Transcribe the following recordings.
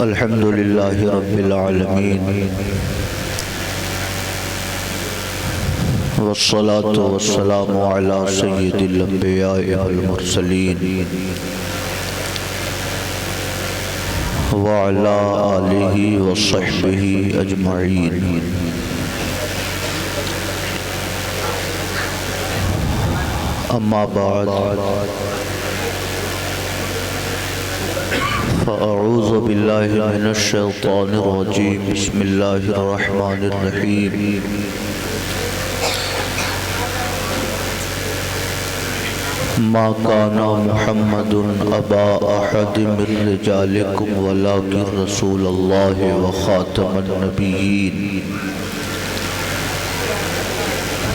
الحمد لله رب العالمين والصلاة والسلام على سيد الأنبياء والمرسلين وعلى آله وصحبه أجمعين. أما بعد فأعوذ بالله من الشيطان الرجيم. بسم الله الرحمن الرحيم. ما كان محمد أبا أحد من رجالكم ولكن رسول الله وخاتم النبيين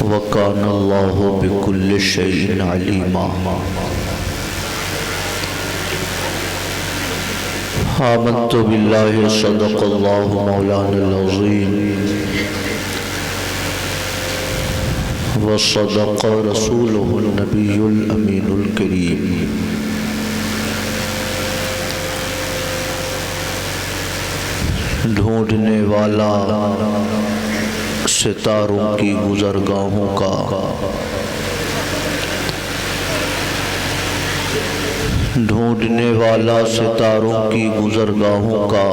وكان الله بكل شيء عليما. آمنت بالله صدق الله مولانا العظيم وصدق رسوله النبي الأمين الكريم. ڈھونڈنے والا ستاروں کی گزرگاہوں کا، ڈھونڈنے والا ستاروں کی گزرگاہوں کا،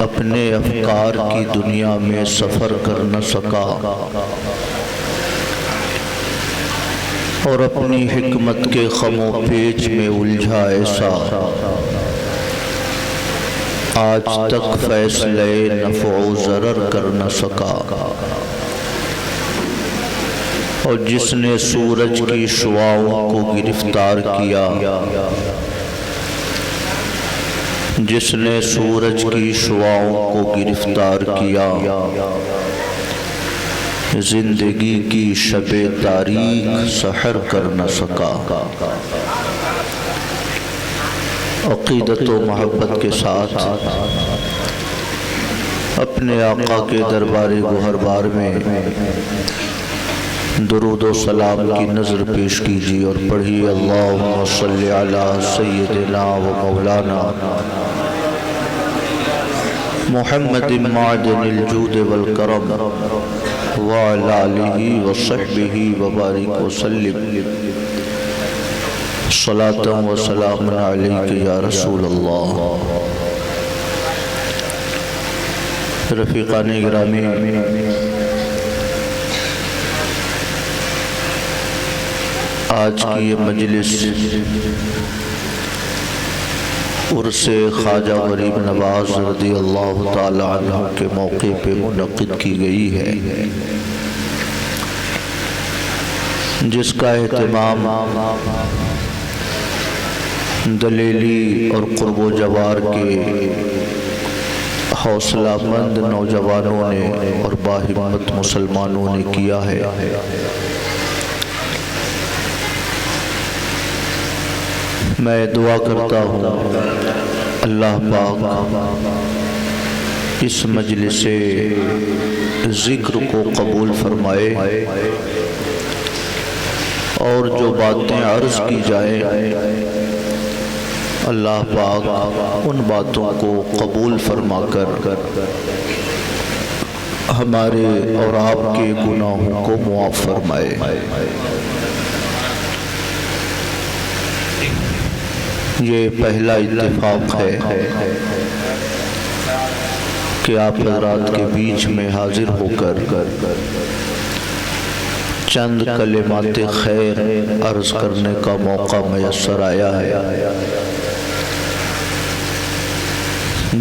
اپنے افکار کی دنیا میں سفر کر نہ سکا اور اپنی حکمت کے خم و پیچ میں الجھا ایسا، آج تک فیصلے نفع و ضرر کر نہ سکا. اور جس نے سورج کی شعاعوں کو گرفتار کیا، جس نے سورج کی شعاعوں کو گرفتار کیا، زندگی کی شب تاریک سحر کر نہ سکا. عقیدت و محبت کے ساتھ اپنے آقا کے دربار گوہربار میں درود و سلام کی نظر پیش کیجیے اور پڑھیے اللہم صلی علی سیدنا و مولانا محمد معدن الجود والکرم وعلی آلہ وصحبہ وبارک وسلم. صلاۃ و سلام علیک یا رسول اللہ. رفیقان گرامی، آج کی یہ مجلس عرس خواجہ غریب نواز رضی اللہ تعالی عنہ کے موقع پہ منعقد کی گئی ہے، جس کا اہتمام دلیلی اور قرب و جوار کے حوصلہ مند نوجوانوں نے اور باہمت مسلمانوں نے کیا ہے. میں دعا کرتا ہوں اللہ پاک اس مجلس ذکر کو قبول فرمائے اور جو باتیں عرض کی جائیں اللہ پاک ان باتوں کو قبول فرما کر ہمارے اور آپ کے گناہوں کو معاف فرمائے. یہ پہلا اتفاق ہے کہ آپ حضرات کے بیچ میں حاضر ہو کر چند کلمات خیر عرض کرنے کا موقع میسر آیا ہے،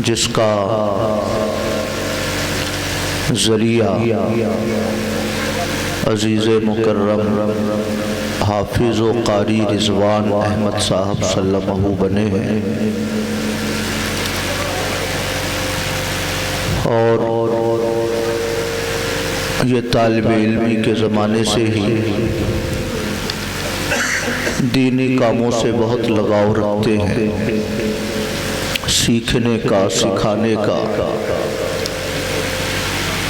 جس کا ذریعہ عزیز مکرم حافظ و قاری رضوان احمد صاحب سلمہ بنے ہیں. اور یہ طالب علمی کے زمانے سے ہی دینی کاموں سے بہت لگاؤ رکھتے ہیں، سیکھنے کا، سکھانے کا،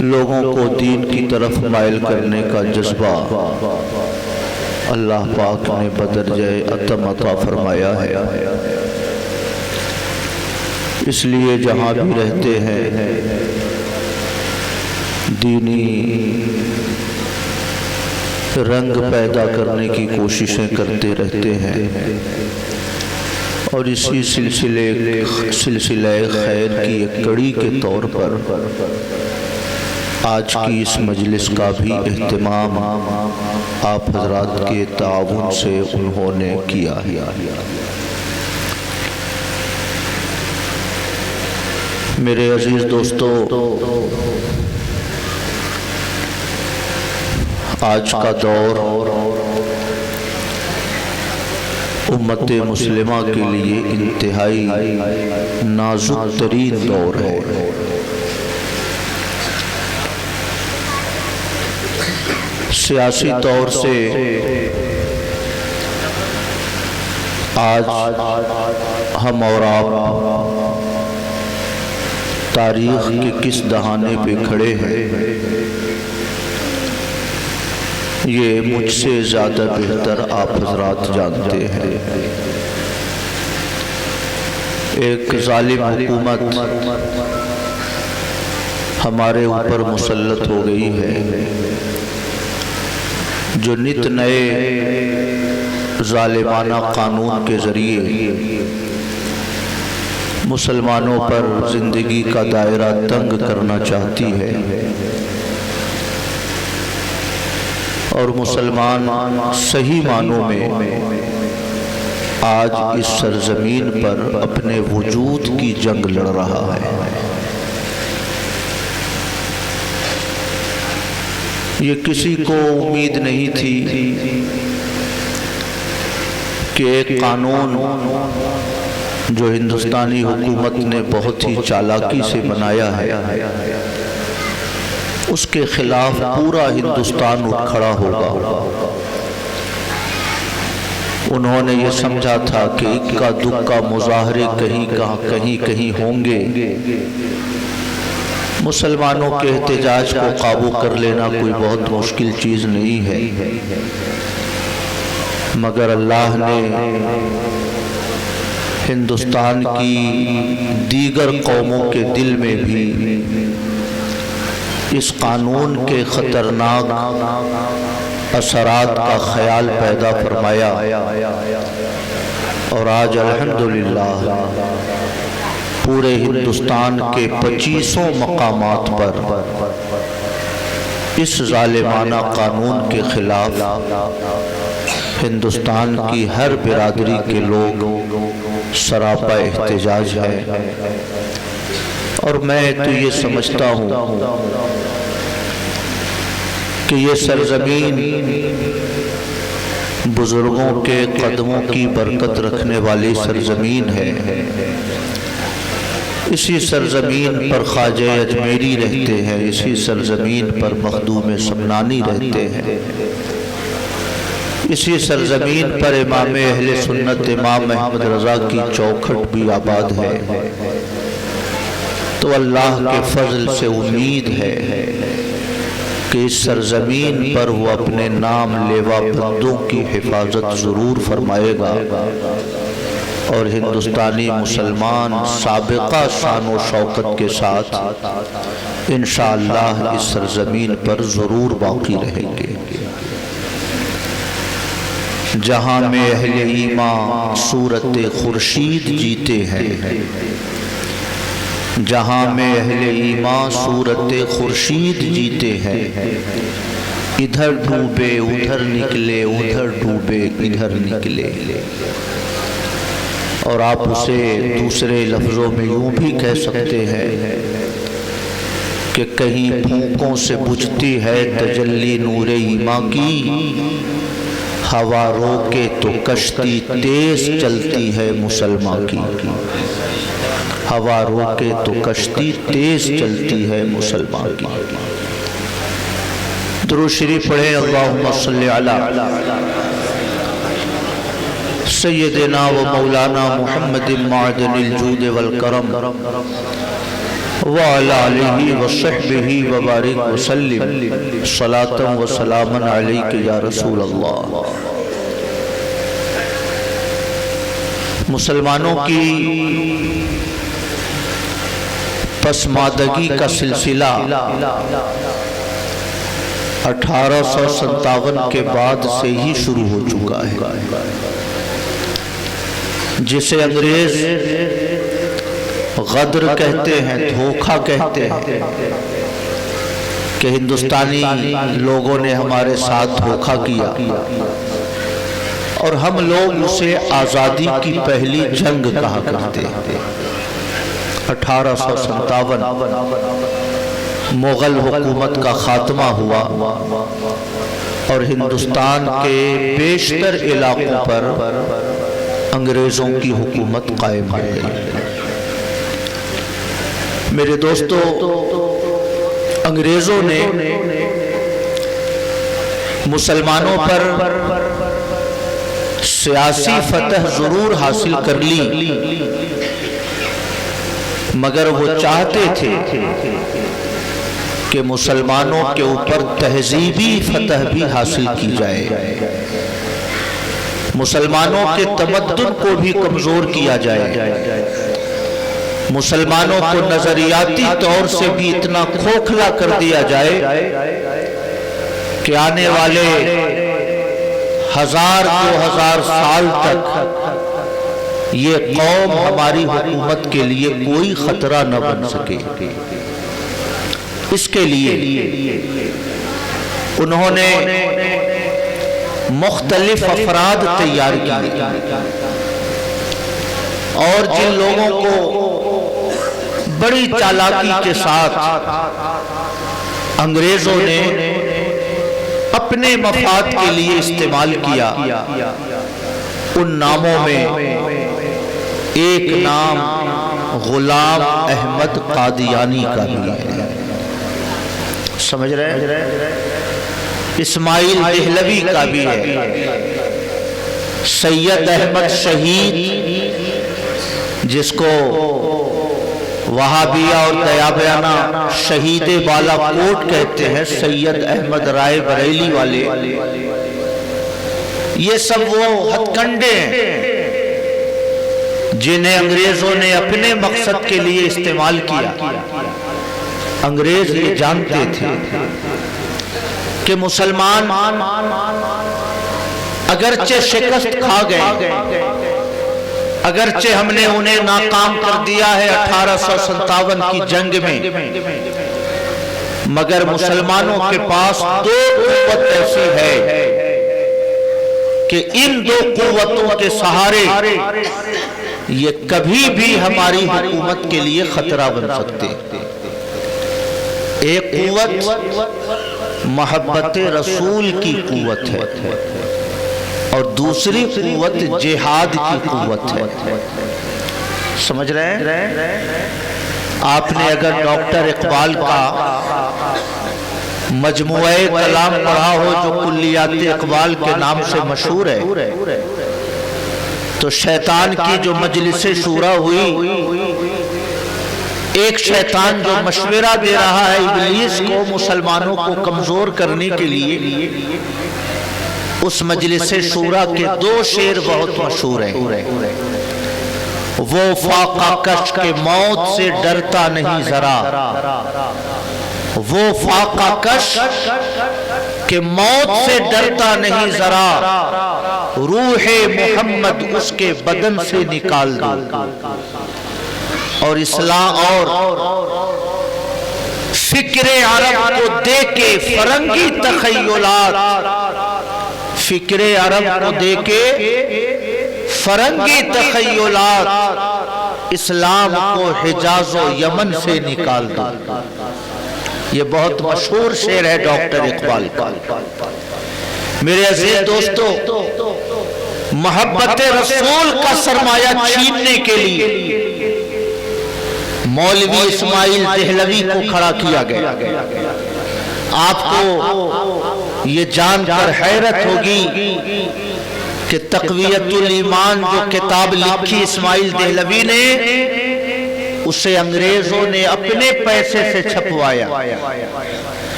لوگوں کو دین کی طرف مائل کرنے کا جذبہ اللہ پاک نے بدرجہ عطا فرمایا ہے. اس لیے جہاں بھی رہتے ہیں دینی رنگ پیدا کرنے کی کوششیں کرتے رہتے ہیں، اور اسی سلسلہ خیر کی ایک کڑی کے طور پر آج کی اس مجلس کا بھی اہتمام آپ حضرات کے تعاون سے انہوں نے کیا ہے۔ میرے عزیز دوستو، آج کا دور امت مسلمہ کے لیے انتہائی نازک ترین دور ہے۔ سیاسی طور سے آج ہم اور آپ تاریخ کے کس دہانے پہ کھڑے ہیں، یہ مجھ سے زیادہ بہتر آپ حضرات جانتے ہیں۔ ایک ظالم حکومت ہمارے اوپر مسلط ہو گئی ہے، جو نت نئے ظالمانہ قانون کے ذریعے مسلمانوں پر زندگی کا دائرہ تنگ کرنا چاہتی ہے، اور مسلمان صحیح معنوں میں آج اس سرزمین پر اپنے وجود کی جنگ لڑ رہا ہے۔ یہ کسی کو امید نہیں تھی کہ ایک قانون جو ہندوستانی حکومت نے بہت ہی چالاکی سے بنایا ہے، اس کے خلاف پورا ہندوستان اٹھ کھڑا ہوگا۔ انہوں نے یہ سمجھا تھا کہ اکا دکا مظاہرے کہیں ہوں گے، مسلمانوں کے احتجاج کو قابو کر لینا کوئی بہت مشکل چیز نہیں ہے، مگر اللہ نے ہندوستان کی دیگر قوموں کے دل میں بھی اس قانون کے خطرناک اثرات کا خیال پیدا فرمایا، اور آج الحمدللہ پورے ہندوستان کے 25 مقامات پر اس ظالمانہ قانون کے خلاف ہندوستان کی ہر برادری کے لوگ سراپا احتجاج ہے۔ اور میں تو یہ سمجھتا ہوں کہ یہ سرزمین بزرگوں کے قدموں کی برکت رکھنے والی سرزمین ہے۔ اسی سرزمین پر خواجہ اجمیری رہتے ہیں، اسی سرزمین پر مخدوم سمنانی رہتے ہیں، اسی سرزمین پر امام اہل سنت امام احمد رضا کی چوکھٹ بھی آباد ہے۔ تو اللہ کے فضل سے امید ہے کہ اس سرزمین پر وہ اپنے نام لیوا بندوں کی حفاظت ضرور فرمائے گا، اور ہندوستانی مسلمان سابقہ شان و شوکت کے ساتھ انشاءاللہ اس سرزمین پر ضرور باقی رہیں گے۔ جہاں میں اہل ایمان صورت خورشید جیتے ہیں، جہاں میں اہل ایمان صورت خورشید جیتے ہیں، ادھر ڈوبے ادھر نکلے، ادھر ڈوبے ادھر نکلے۔ اور آپ اسے دوسرے لفظوں میں یوں بھی کہہ سکتے ہیں کہ کہیں پھونکوں سے بجھتی ہے تجلی نور ایمان کی، ہوا روکے تو کشتی تیز چلتی ہے مسلمان کی، ہوا روکے تو کشتی تیز چلتی ہے مسلمان کی۔ درود شریف پڑھیں، اللہم صلی علی سیدنا و مولانا محمد معدن الجود والکرم وعلی آلہ وصحبہ وبارک وسلم صلاة و سلاما علیک یا رسول اللہ۔ مسلمانوں کی پسماندگی کا سلسلہ 1857 کے بعد سے ہی شروع ہو چکا ہے، جسے انگریز غدر کہتے ہیں، دھوکہ کہتے ہیں کہ ہندوستانی لوگوں نے ہمارے ساتھ دھوکہ کیا اور ہم لوگ اسے آزادی کی پہلی جنگ کہا کرتے ہیں۔ 1857 مغل حکومت کا خاتمہ ہوا اور ہندوستان کے بیشتر علاقوں پر انگریزوں کی حکومت قائم ہو گئی۔ میرے دوستو، انگریزوں نے مسلمانوں پر سیاسی فتح ضرور حاصل کر لی، مگر وہ چاہتے تھے کہ مسلمانوں کے اوپر تہذیبی فتح بھی حاصل کی جائے، مسلمانوں کے تمدن کو بھی کمزور کیا جائے، مسلمانوں کو نظریاتی طور سے بھی اتنا کھوکھلا کر دیا جائے کہ آنے والے 1000-2000 سال تک یہ قوم ہماری حکومت کے لیے کوئی خطرہ نہ بن سکے۔ اس کے لیے انہوں نے مختلف افراد تیار کیے اور جن لوگوں کو بڑی چالاکی کے ساتھ انگریزوں نے اپنے مفاد کے لیے استعمال کیا، ان ناموں میں ایک نام غلام احمد قادیانی کا بھی ہے، سمجھ رہے ہیں؟ اسماعیل دہلوی کا بھی ہے، سید احمد شہید جس کو وہابیہ اور دیابیانہ شہید بالا کوٹ کہتے ہیں، سید احمد رائے بریلی والے، یہ سب وہ ہتھ کنڈے ہیں جنہیں انگریزوں نے اپنے مقصد کے لیے استعمال کیا۔ انگریز یہ جانتے تھے کہ مسلمان اگرچہ شکست کھا گئے، اگرچہ ہم نے انہیں ناکام کر دیا ہے 1857 کی جنگ میں، مگر مسلمانوں کے پاس دو قوت ایسی ہے کہ ان دو قوتوں کے سہارے یہ کبھی بھی ہماری حکومت کے لیے خطرہ بن سکتے۔ ایک قوت محبت رسول کی قوت ہے اور دوسری قوت جہاد کی قوت ہے، سمجھ رہے ہیں؟ آپ نے اگر ڈاکٹر اقبال کا مجموعہ کلام پڑھا ہو جو کلیات اقبال کے نام سے مشہور ہے، تو شیطان کی جو مجلس شورا ہوئی، ایک شیطان جو مشورہ دے رہا ہے ابلیس کو مسلمانوں کو کمزور کرنے کے لیے، اس مجلس شورا کے دو شعر بہت مشہور ہیں۔ وہ فاقہ کش کے موت سے ڈرتا نہیں ذرا، وہ فاقہ کش کے موت سے ڈرتا نہیں ذرا، روح محمد اس کے بدن سے نکال دو۔ اور اسلام اور فکر عرب کو دے کے فرنگی تخیلات، فکر عرب کو دے کے فرنگی تخیلات، اسلام کو حجاز و یمن سے نکال دو۔ یہ بہت مشہور شعر ہے ڈاکٹر اقبال کا۔ میرے عزیز دوستو، محبت رسول کا سرمایہ چھیننے کے لیے مولوی اسماعیل دہلوی کو کھڑا کیا گیا۔ آپ کو یہ جان کر حیرت ہوگی کہ تقویت الایمان جو کتاب لکھی اسماعیل دہلوی نے، اسے انگریزوں نے اپنے پیسے سے چھپوایا۔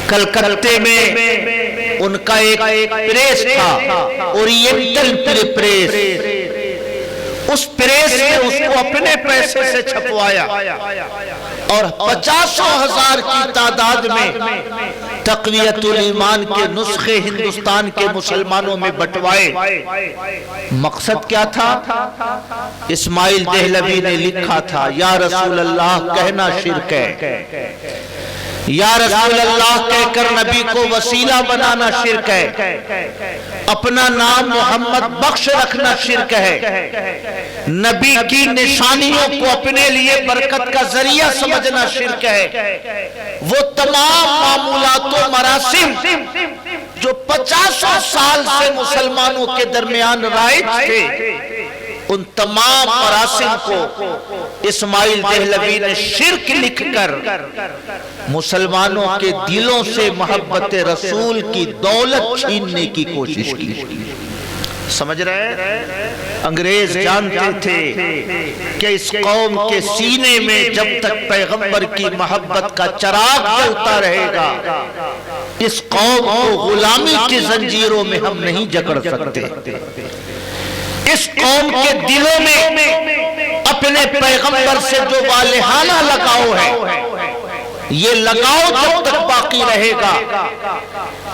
کلکتے میں ان کا ایک پریس تھا، اورینٹل پریس، اس پریس نے اس کو اپنے پیسے سے چھپوایا اور 50,000 کی تعداد میں تقویت الایمان کے نسخے ہندوستان کے مسلمانوں میں بٹوائے۔ مقصد کیا تھا؟ اسماعیل دہلوی نے لکھا تھا یا رسول اللہ کہنا شرک ہے، یا رسول اللہ کہہ کر نبی کو وسیلہ بنانا شرک ہے، اپنا نام محمد بخش رکھنا شرک ہے، نبی کی نشانیوں کو اپنے لیے برکت کا ذریعہ سمجھنا شرک ہے۔ وہ تمام معمولات و مراسم جو 50 سال سے مسلمانوں کے درمیان رائج تھے، ان تمام مراسم کو اسماعیل دہلوی نے شرک لکھ کر مسلمانوں کے دلوں سے محبت رسول کی دولت چھیننے کی کوشش کی۔ سمجھ رہے ہیں؟ انگریز جانتے تھے کہ اس قوم کے سینے میں جب تک پیغمبر کی محبت کا چراغ جلتا رہے گا، اس قوم کو غلامی کی زنجیروں میں ہم نہیں جکڑ سکتے۔ اس قوم کے دلوں میں اپنے پیغمبر سے جو والہانہ لگاؤ ہے، یہ لگاؤ جب تک باقی رہے گا،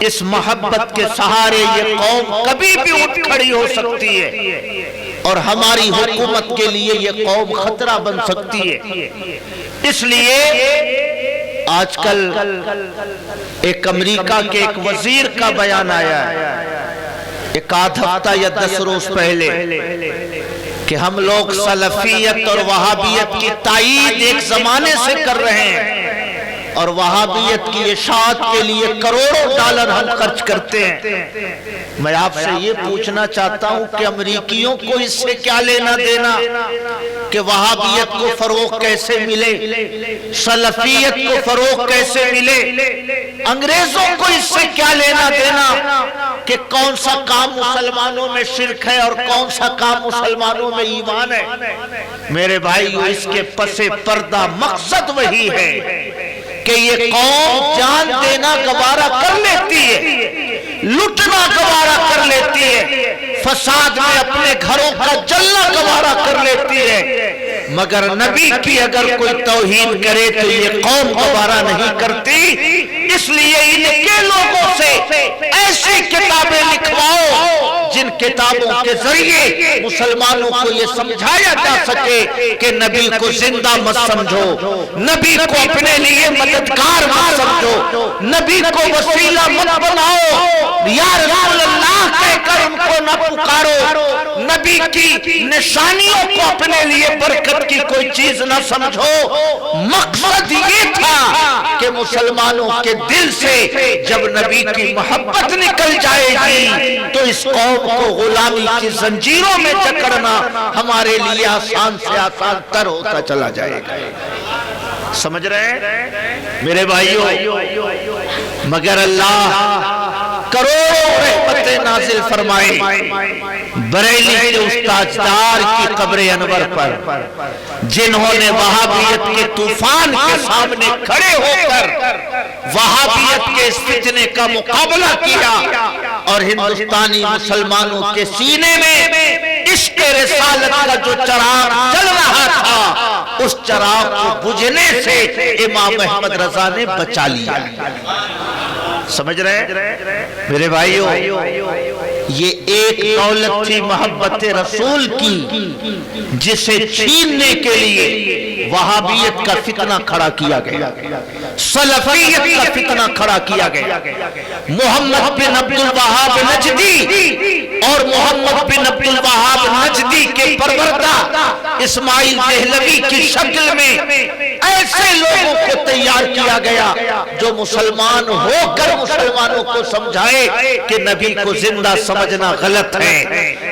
اس محبت کے سہارے یہ قوم کبھی بھی اٹھ کھڑی ہو سکتی ہے اور ہماری حکومت کے لیے یہ قوم خطرہ بن سکتی ہے۔ اس لیے آج کل ایک امریکہ کے ایک وزیر کا بیان آیا ہے ایک آدھ ہفتہ یا 10 روز پہلے کہ ہم لوگ سلفیت اور وہابیت کی تائید ایک زمانے سے کر رہے ہیں اور وہابیت کی اشاعت کے لیے کروڑوں ڈالر ہم خرچ کرتے ہیں۔ میں آپ سے یہ پوچھنا چاہتا ہوں کہ امریکیوں کو اس سے کیا لینا دینا کہ وہابیت کو فروغ کیسے ملے، سلفیت کو فروغ کیسے ملے؟ انگریزوں کو اس سے کیا لینا دینا کہ کون سا کام مسلمانوں میں شرک ہے اور کون سا کام مسلمانوں میں ایمان ہے؟ میرے بھائیو، اس کے پس پردہ مقصد وہی ہے کہ یہ قوم جان دینا گوارا کر لیتی ہے، لٹنا گوارا کر لیتی ہے، فساد میں اپنے گھروں کا جلنا گوارا کر لیتی ہے، مگر نبی کی اگر کوئی توہین کرے تو یہ قوم گوارا نہیں کرتی۔ اس لیے ان کے لوگوں سے ایسی کتابیں لکھواؤ جن کتابوں کے ذریعے مسلمانوں کو یہ سمجھایا جا سکے کہ نبی کو زندہ مت سمجھو، نبی کو اپنے لیے مددگار مت سمجھو، نبی کو وسیلہ مت بناؤ، یا رسول اللہ کہہ کر ان کو نہ پکارو، نبی کی نشانیوں کو اپنے لیے برکت کی کوئی چیز نہ سمجھو۔ مقصد یہ تھا کہ مسلمانوں کے دل سے جب نبی کی محبت نکل جائے گی تو اس قوم کو غلامی کی زنجیروں میں جکڑنا ہمارے لیے آسان سے آسان تر ہوتا چلا جائے گا۔ سمجھ رہے ہیں میرے بھائیوں؟ مگر اللہ کروڑوں رحمتیں نازل فرمائے بریلی کے استاجدار کی قبر انور پر، جنہوں نے وہابیت کے طوفان کے سامنے کھڑے ہو کر وہابیت کے اس فتنے کا مقابلہ کیا اور ہندوستانی مسلمانوں کے سینے میں عشق رسالت کا جو چراغ جل رہا تھا، اس چراغ کو بجھنے سے امام احمد رضا نے بچا لیا۔ سمجھ رہے ہیں میرے بھائیو؟ یہ ایک دولت تھی محبت رسول کی جسے چھیننے کے لیے وہابیت کا فتنہ کھڑا کیا گیا، سلفیت کا فتنہ کھڑا کیا گیا۔ محمد بن عبد الوہاب نجدی اور محمد بن عبد الوہاب نجدی کے پروردہ اسماعیل دہلوی کی شکل میں ایسے لوگوں کو تیار کیا گیا جو مسلمان ہو کر مسلمانوں کو سمجھائے کہ نبی کو زندہ سمجھنا غلط ہے،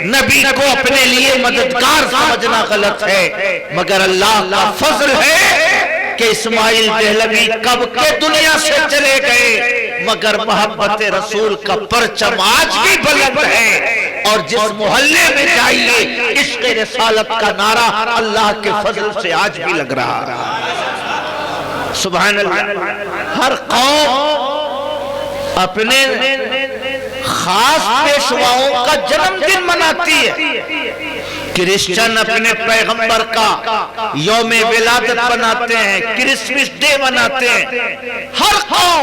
نبی کو اپنے لیے مددگار سمجھنا غلط ہے۔ مگر اللہ کا فضل ہے کہ اسماعیل دہلوی کب کے دنیا سے چلے گئے، مگر محبت رسول کا پرچم آج بھی بلند ہے، اور جس محلے میں جائیے عشق رسالت کا نعرہ اللہ کے فضل سے آج بھی لگ رہا ہے۔ سبحان اللہ۔ ہر قوم اپنے خاص پیشواؤں کا جنم دن مناتی ہے، کرسچن اپنے پیغمبر کا یوم ولادت مناتے ہیں، کرسمس ڈے مناتے ہیں، ہر قوم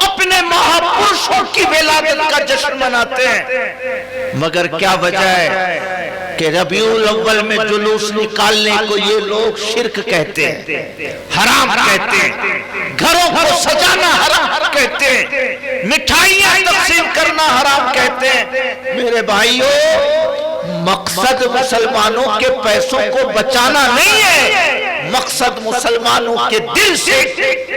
اپنے مہاپرشوں کی ولادت کا جشن مناتے ہیں، مگر کیا وجہ ہے کہ ربیع الاول میں جلوس نکالنے کو یہ لوگ شرک کہتے ہیں، حرام کہتے ہیں، گھروں کو سجانا حرام کہتے ہیں، مٹھائیاں تقسیم کرنا حرام کہتے ہیں۔ میرے بھائیو، مقصد مسلمانوں کے پیسوں کو بچانا نہیں ہے، مقصد مسلمانوں کے دل سے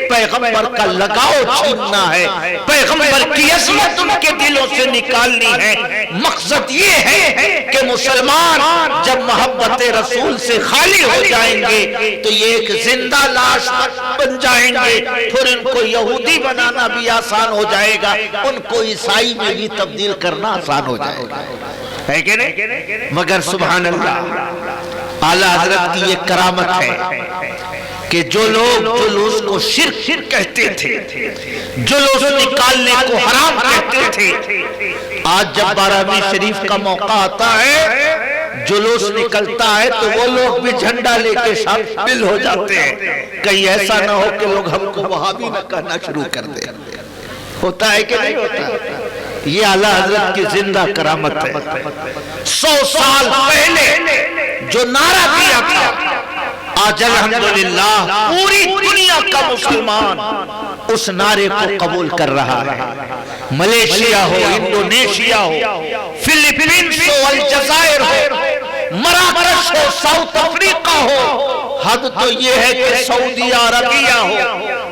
پیغمبر کا لگاؤ چھیننا ہے، پیغمبر کی عظمت ان کے دلوں سے نکالنی ہے۔ مقصد یہ ہے کہ مسلمان جب محبت رسول سے خالی ہو جائیں گے تو یہ ایک زندہ لاش بن جائیں گے، پھر ان کو یہودی بنانا بھی آسان ہو جائے گا، ان کو عیسائی میں بھی تبدیل کرنا آسان ہو جائے گا، ہے کہ نہیں؟ مگر سبحان اللہ، اعلیٰ حضرت کی یہ کرامت ہے کہ جو لوگ جلوس کو شرک کہتے تھے، جلوس نکالنے کو حرام کہتے تھے، آج جب 12ویں شریف کا موقع آتا ہے، جلوس نکلتا ہے تو وہ لوگ بھی جھنڈا لے کے شامل ہو جاتے ہیں، کہیں ایسا نہ ہو کہ لوگ ہم کو وہابی نہ کہنا شروع کر دیں۔ ہوتا ہے کہ نہیں ہوتا؟ یہ اعلیٰ حضرت کی زندہ کرامت ہے۔ 100 سال پہلے جو نعرہ دیا تھا، آج الحمدللہ پوری دنیا کا مسلمان اس نعرے کو قبول کر رہا ہے، ملیشیا ہو، انڈونیشیا ہو، فلپینس ہو، الجزائر ہو، مراکش ہو، ساؤتھ افریقہ ہو، حد تو یہ ہے کہ سعودی عربیہ ہو،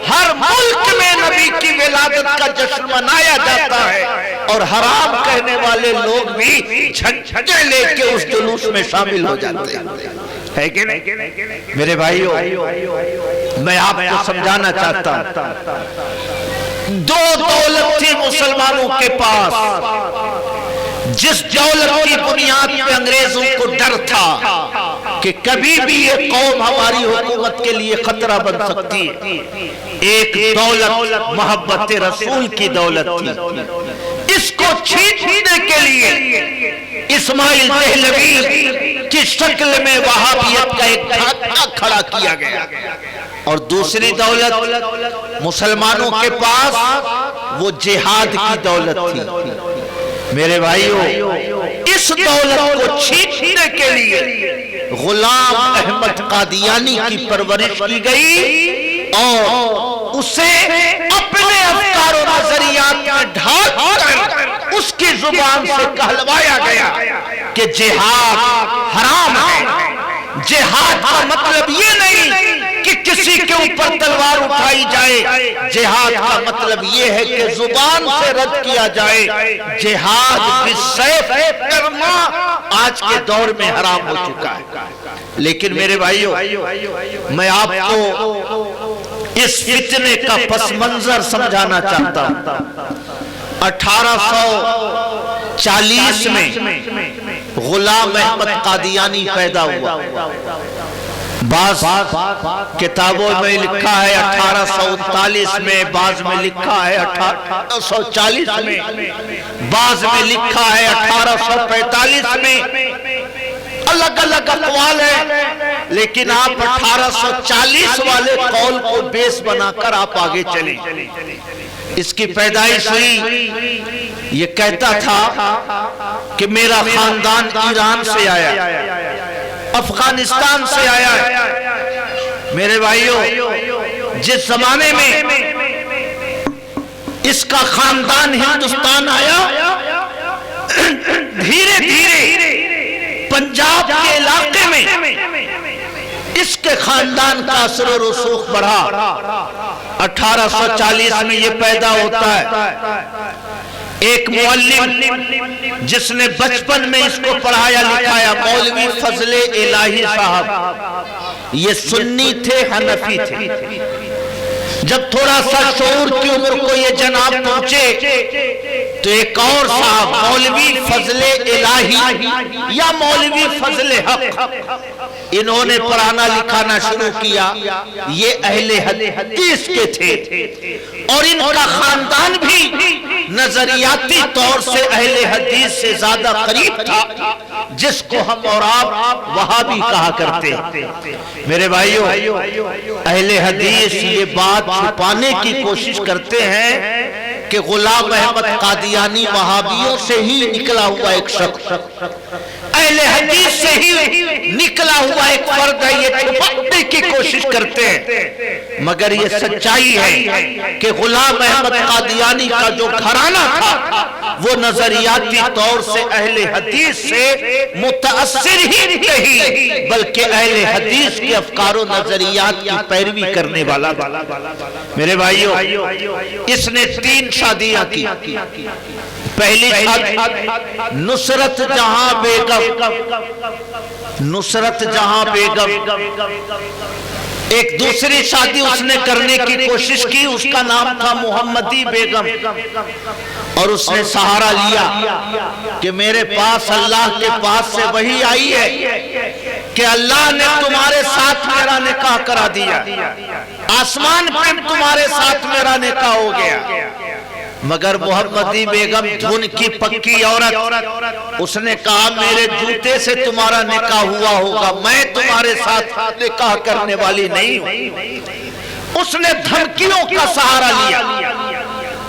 ہر ملک میں نبی کی ولادت کا جشن منایا جاتا ہے، اور حرام کہنے والے لوگ بھی جھنڈے لے کے اس جلوس میں شامل ہو جاتے ہیں، ہے کہ نہیں؟ میرے بھائیو، میں آپ کو سمجھانا چاہتا ہوں، دو دولت تھی مسلمانوں کے پاس، جس دولت کی بنیاد پہ انگریزوں کو ڈر تھا کہ کبھی بھی یہ قوم ہماری حکومت کے لیے خطرہ بن سکتی ہے، ایک دولت محبت رسول کی دولت تھی، اس کو چھیننے کے لیے اسماعیل دہلوی کی شکل میں وہابیت کا ایک دھاگا کھڑا کیا گیا، اور دوسری دولت مسلمانوں کے پاس وہ جہاد کی دولت تھی۔ میرے بھائیو، اس دولت کو چھیننے کے لیے غلام احمد قادیانی کی پرورش کی گئی، اور اسے اپنے افکار و نظریات میں ڈھال کر اس کی زبان سے کہلوایا گیا کہ جہاد حرام ہے۔ جہاد کا مطلب یہ نہیں کہ کسی کے اوپر تلوار اٹھائی جائے، جہاد کا مطلب یہ ہے کہ زبان سے رد کیا جائے۔ جہاد بالسیف کرنا آج کے دور میں حرام ہو چکا ہے۔ لیکن میرے بھائیو، میں آپ کو اس فتنے کا پس منظر سمجھانا چاہتا ہوں۔ 1840 میں غلام احمد قادیانی پیدا ہوا، بعض کتابوں میں لکھا ہے 1839 میں، بعض میں لکھا ہے 1840 میں، بعض میں لکھا ہے 1845 میں، الگ الگ اقوال ہیں، لیکن آپ 1840 والے قول کو بیس بنا کر آپ آگے چلیں۔ اس کی پیدائش ہوئی، یہ کہتا تھا کہ میرا خاندان ایران سے آیا، افغانستان سے آیا ہے۔ میرے بھائیو، جس زمانے میں اس کا خاندان ہندوستان آیا، دھیرے دھیرے پنجاب کے علاقے میں اس کے خاندان کا اثر و رسوخ بڑھا۔ 1840 میں یہ پیدا ہوتا ہے۔ ایک معلم جس نے بچپن میں اس کو پڑھایا لکھایا، مولوی فضل الہی صاحب، یہ سنی تھے، حنفی تھے، جب تھوڑا سا شعور کی عمر کو یہ جناب پہنچے تو ایک اور صاحب مولوی فضل الہی یا مولوی فضل حق، انہوں نے پڑھانا لکھانا شروع کیا. یہ اہل حدیث کے تھے اور ان کا خاندان بھی نظریاتی طور سے اہل حدیث سے زیادہ قریب تھا، جس کو ہم اور آپ وہابی کہا کرتے. میرے بھائیو، اہل حدیث یہ بات چھپانے کی کوشش کرتے ہیں کہ غلام احمد قادیانی وہابیوں سے ہی نکلا ہوا ایک شخص، اہل حدیث سے ہی نکلا ہوا ایک فرد ہے، یہ چھپانے کی کوشش کرتے ہیں. مگر یہ سچائی ہے کہ غلام احمد قادیانی کا جو گھرانہ تھا وہ نظریاتی طور سے اہل حدیث سے متاثر ہی نہیں بلکہ اہل حدیث کے افکار و نظریات کی پیروی کرنے والا. میرے بھائیو، اس نے 3 شادیاں کی. پہلی شادی نصرت جہاں بیگم، نصرت جہاں بیگم. ایک دوسری شادی اس نے کرنے کی کوشش کی، اس کا نام تھا محمدی بیگم، اور اس نے سہارا لیا کہ میرے پاس اللہ کے پاس سے وحی آئی ہے کہ اللہ نے تمہارے ساتھ میرا نکاح کرا دیا، آسمان پہ تمہارے ساتھ میرا نکاح ہو گیا. مگر محمدی بیگم دھن کی پکی عورت، اس نے کہا میرے جوتے سے تمہارا نکاح ہوا ہوگا، میں تمہارے ساتھ نکاح کرنے والی نہیں ہوں. اس نے دھمکیوں کا سہارا لیا.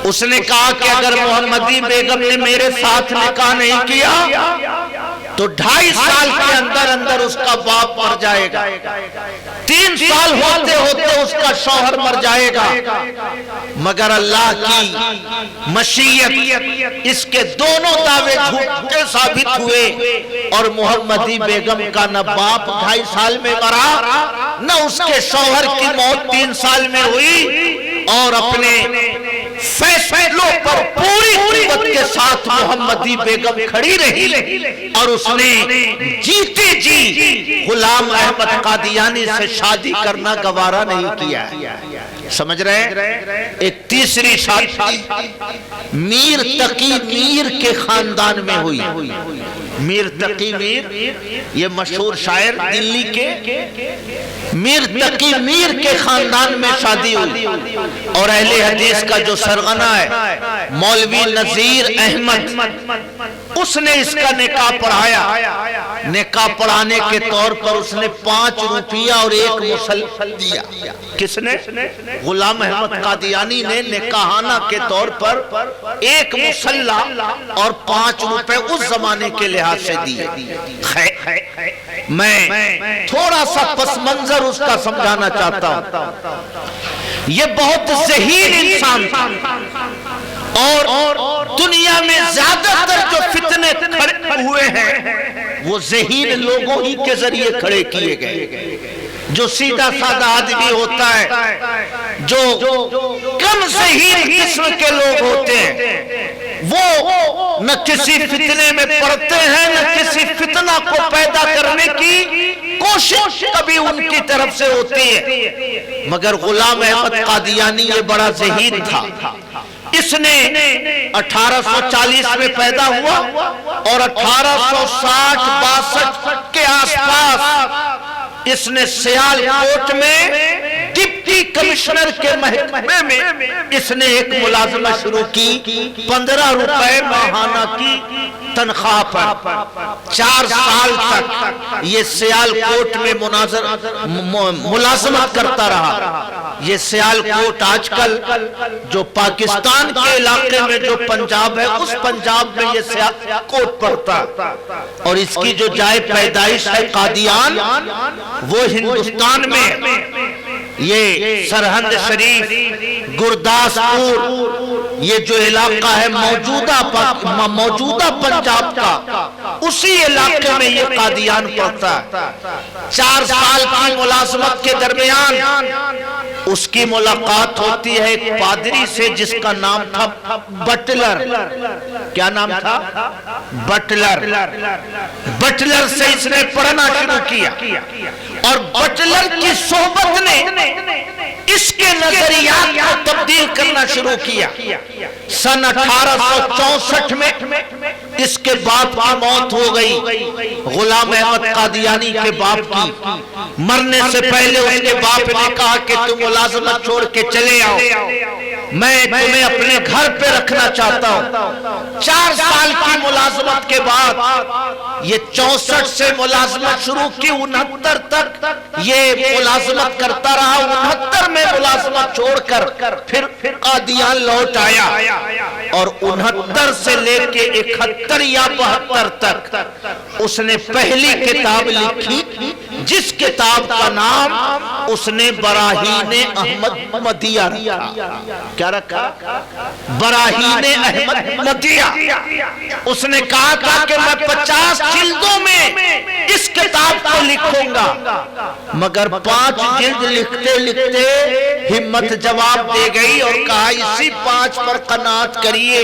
اس نے کہا کہ اگر محمدی بیگم نے میرے ساتھ نکاح نہیں کیا تو 2.5 سال کے اندر اندر اس کا باپ مر جائے گا، 3 سال ہوتے ہوتے اس کا شوہر مر جائے گا. مگر اللہ کی مشیت، اس کے دونوں دعوے جھوٹے ثابت ہوئے اور محمدی بیگم کا نہ باپ 2.5 سال میں مرا، نہ اس کے شوہر کی موت 3 سال میں ہوئی، اور اپنے فیصلوں پر پوری قوت کے ساتھ محمدی بیگم کھڑی رہی اور اس نے جیتے جی غلام احمد قادیانی سے شادی کرنا گوارا نہیں کیا. سمجھ رہے ہیں؟ ایک تیسری شادی میر تقی میر کے خاندان میں ہوئی. میر تقی میر یہ مشہور شاعر دلی کے، میر تقی میر کے خاندان میں شادی ہوئی، اور اہل حدیث کا جو سرغنہ ہے مولوی نذیر احمد، اس نے اس کا نکاح پڑھایا. نکاح پڑھانے کے طور پر اس نے 5 روپیہ اور 1 مسلح دیا. کس نے؟ غلام احمد قادیانی نے نکاحانہ کے طور پر 1 مسلح اور 5 روپے اس زمانے کے لحاظ سے دیے. میں تھوڑا سا پس منظر اس کا سمجھانا چاہتا ہوں. یہ بہت ذہین انسان تھا، اور دنیا میں زیادہ تر جو فتنے کھڑے ہوئے ہیں وہ ذہین لوگوں ہی کے ذریعے کھڑے کیے گئے. جو سیدھا سادہ آدمی ہوتا ہے، جو کم ذہین قسم کے لوگ ہوتے ہیں، وہ نہ کسی فتنے میں پڑتے ہیں نہ کسی فتنہ کو پیدا کرنے کی کوشش کبھی ان کی طرف سے ہوتی ہے. مگر غلام احمد قادیانی یہ بڑا ذہین تھا. اس نے 1840 میں پیدا ہوا اور 1860-62 کے آس پاس اس نے سیالکوٹ میں ڈپٹی کمشنر کے محکمے میں اس نے ایک ملازمت شروع کی 15 روپے ماہانہ کی تنخواہ پر. 4 سال تک یہ سیالکوٹ میں ملازمت کرتا رہا. یہ سیالکوٹ آج کل جو پاکستان کے علاقے میں جو پنجاب ہے، اس پنجاب میں یہ سیالکوٹ پڑتا، اور اس کی جو جائے پیدائش ہے قادیان، وہ ہندوستان میں یہ سرہند شریف، گرداسپور، یہ جو علاقہ ہے موجودہ پنجاب کا، اسی علاقے میں یہ قادیان پڑتا ہے. 4 سال کی ملازمت کے درمیان اس کی ملاقات ہوتی ہے ایک پادری سے جس کا نام تھا بٹلر. کیا نام تھا؟ بٹلر. بٹلر سے اس نے پڑھنا شروع کیا، اور بٹلر کی صحبت نے اس کے نظریات کو تبدیل کرنا شروع کیا۔ سن 1864 میں اس کے باپ کی موت ہو گئی، غلام احمد قادیانی کے باپ کی۔ مرنے سے پہلے اس کے باپ نے کہا کہ تم ملازمت چھوڑ کے چلے آؤ، میں تمہیں اپنے گھر پہ رکھنا چاہتا ہوں۔ 4 سال کی ملازمت کے بعد یہ 64 سے ملازمت شروع کی، 69 تک یہ ملازمت کرتا رہا۔ 69 میں ملازمت چھوڑ کر پھر قادیان لوٹ آیا، اور 69 سے لے کے 71 یا 72 تک اس نے پہلی کتاب لکھی، جس کتاب کا نام اس نے براہین احمد مدیہ رکھا۔ کیا رکھا؟ براہین احمد مدیہ۔ اس نے کہا تھا کہ میں 50 جلدوں میں اس کتاب کو لکھوں گا، مگر 5 جلد لکھتے لکھتے ہمت جواب دے گئی اور کہا اسی 5 پر قناعت کریے،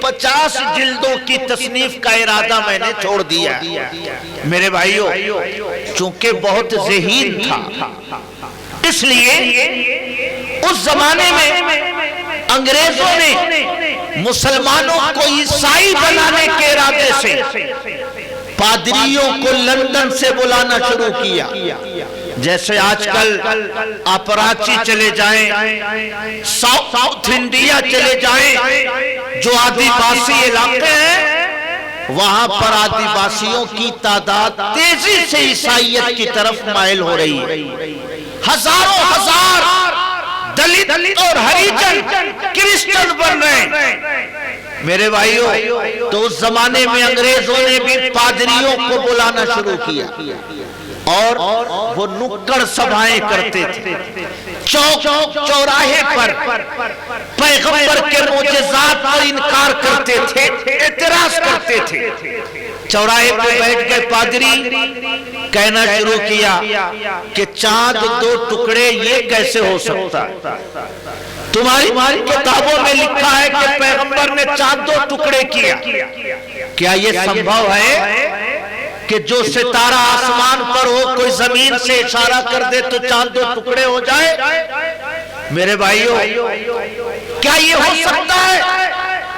50 جلدوں کی تصنیف کا ارادہ میں نے چھوڑ دیا۔ میرے بھائیوں، چونکہ بہت ذہین تھا، اس لیے اس زمانے میں انگریزوں نے مسلمانوں کو عیسائی بنانے کے ارادے سے پادریوں کو لندن سے بلانا شروع کیا۔ جیسے آج کل آپ کراچی چلے جائیں، ساؤتھ انڈیا چلے جائیں، جو آدی باسی علاقے ہیں وہاں پر آدی باسیوں کی تعداد تیزی سے عیسائیت کی طرف مائل ہو رہی ہے۔ ہزاروں ہزار دلت اور ہریجن کرسچن بن رہے ہیں۔ میرے بھائیوں، تو اس زمانے میں انگریزوں نے بھی پادریوں کو بلانا شروع کیا، اور وہ نکڑ سبھائیں کرتے تھے، چوک چوراہے پر پیغمبر کے معجزات پر انکار کرتے تھے، اعتراض کرتے تھے۔ چوراہے پہ بیٹھ گئے پادری، کہنا شروع کیا کہ چاند 2 ٹکڑے یہ کیسے ہو سکتا؟ تمہاری کتابوں میں لکھا ہے کہ پیغمبر نے چاند 2 ٹکڑے کیا، کیا یہ سمبھو ہے کہ جو ستارہ آسمان پر ہو کوئی زمین سے اشارہ کر دے تو چاند 2 ٹکڑے ہو جائے؟ میرے بھائیوں، کیا یہ ہو سکتا ہے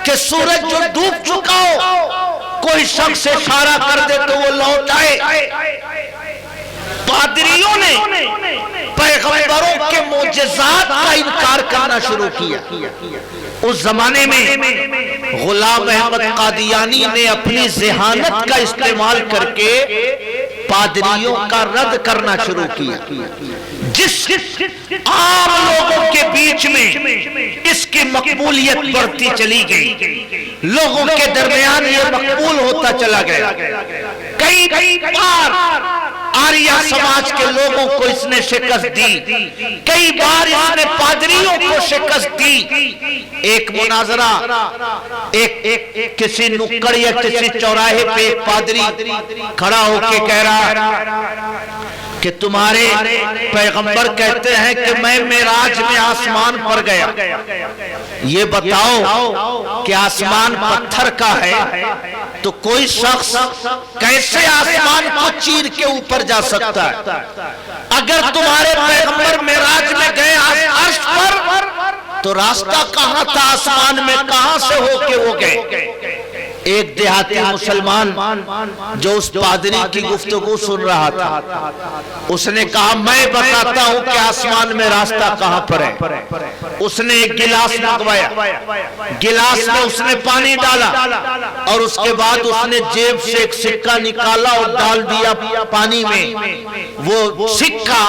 کہ سورج جو ڈوب چکا ہو کوئی شخص اشارہ کر دے تو وہ لوٹ آئے؟ پادریوں نے پیغمبروں کے معجزات کا انکار کرنا شروع کیا۔ اس زمانے میں غلام احمد قادیانی نے اپنی ذہانت کا استعمال کر کے پادریوں کا رد کرنا شروع کیا۔ جس عام لوگوں کے بیچ میں اس کی مقبولیت بڑھتی چلی گئی، لوگوں کے درمیان یہ مقبول ہوتا چلا گیا۔ کئی بار آریہ سماج کے لوگوں کو اس نے شکست دی، کئی بار اس نے پادریوں کو شکست دی۔ ایک مناظرہ، ایک کسی نکڑ یا کسی چوراہے پہ ایک پادری کھڑا ہو کے کہہ رہا کہ تمہارے پیغمبر کہتے ہیں کہ میں معراج میں آسمان پر گیا، یہ بتاؤ کہ آسمان پتھر کا ہے تو کوئی شخص کیسے آسمان کو چیر کے اوپر جا سکتا ہے؟ اگر تمہارے پیغمبر معراج میں گئے عرش پر تو راستہ کہاں تھا آسمان میں، کہاں سے ہو کے وہ گئے؟ ایک دیہاتی مسلمان جو اس پادری کی گفتگو سن رہا تھا، اس نے کہا میں بتاتا ہوں کہ آسمان میں راستہ کہاں پر ہے۔ اس نے ایک گلاس منگوایا، گلاس میں اس نے پانی ڈالا، اور اس کے بعد اس نے جیب سے ایک سکہ نکالا اور ڈال دیا پانی میں۔ وہ سکہ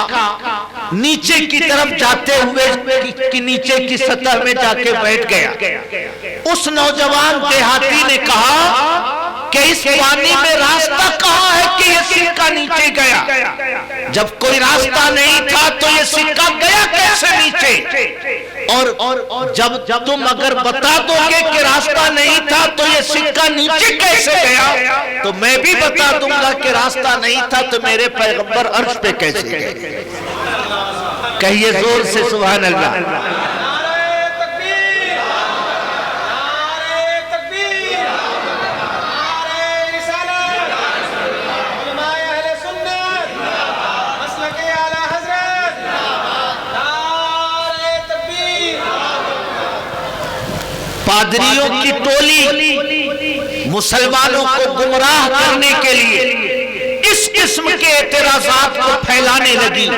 نیچے کی طرف جاتے ہوئے نیچے کی سطح میں جا کے بیٹھ گیا۔ اس نوجوان دیہاتی نے کہا کہ اس پانی میں راستہ کہاں ہے کہ یہ سکہ نیچے گیا؟ جب کوئی راستہ نہیں تھا تو یہ سکہ گیا کیسے نیچے؟ اور جب تم اگر بتا دو گے کہ راستہ نہیں تھا تو یہ سکہ نیچے کیسے گیا، تو میں بھی بتا دوں گا کہ راستہ نہیں تھا تو میرے پیغمبر عرش پہ کیسے گئے؟ کہیے زور سے سبحان اللہ۔ پادریوں کی ٹولی مسلمانوں کو گمراہ کرنے کے لیے اس قسم کے اعتراضات کو پھیلانے لگی،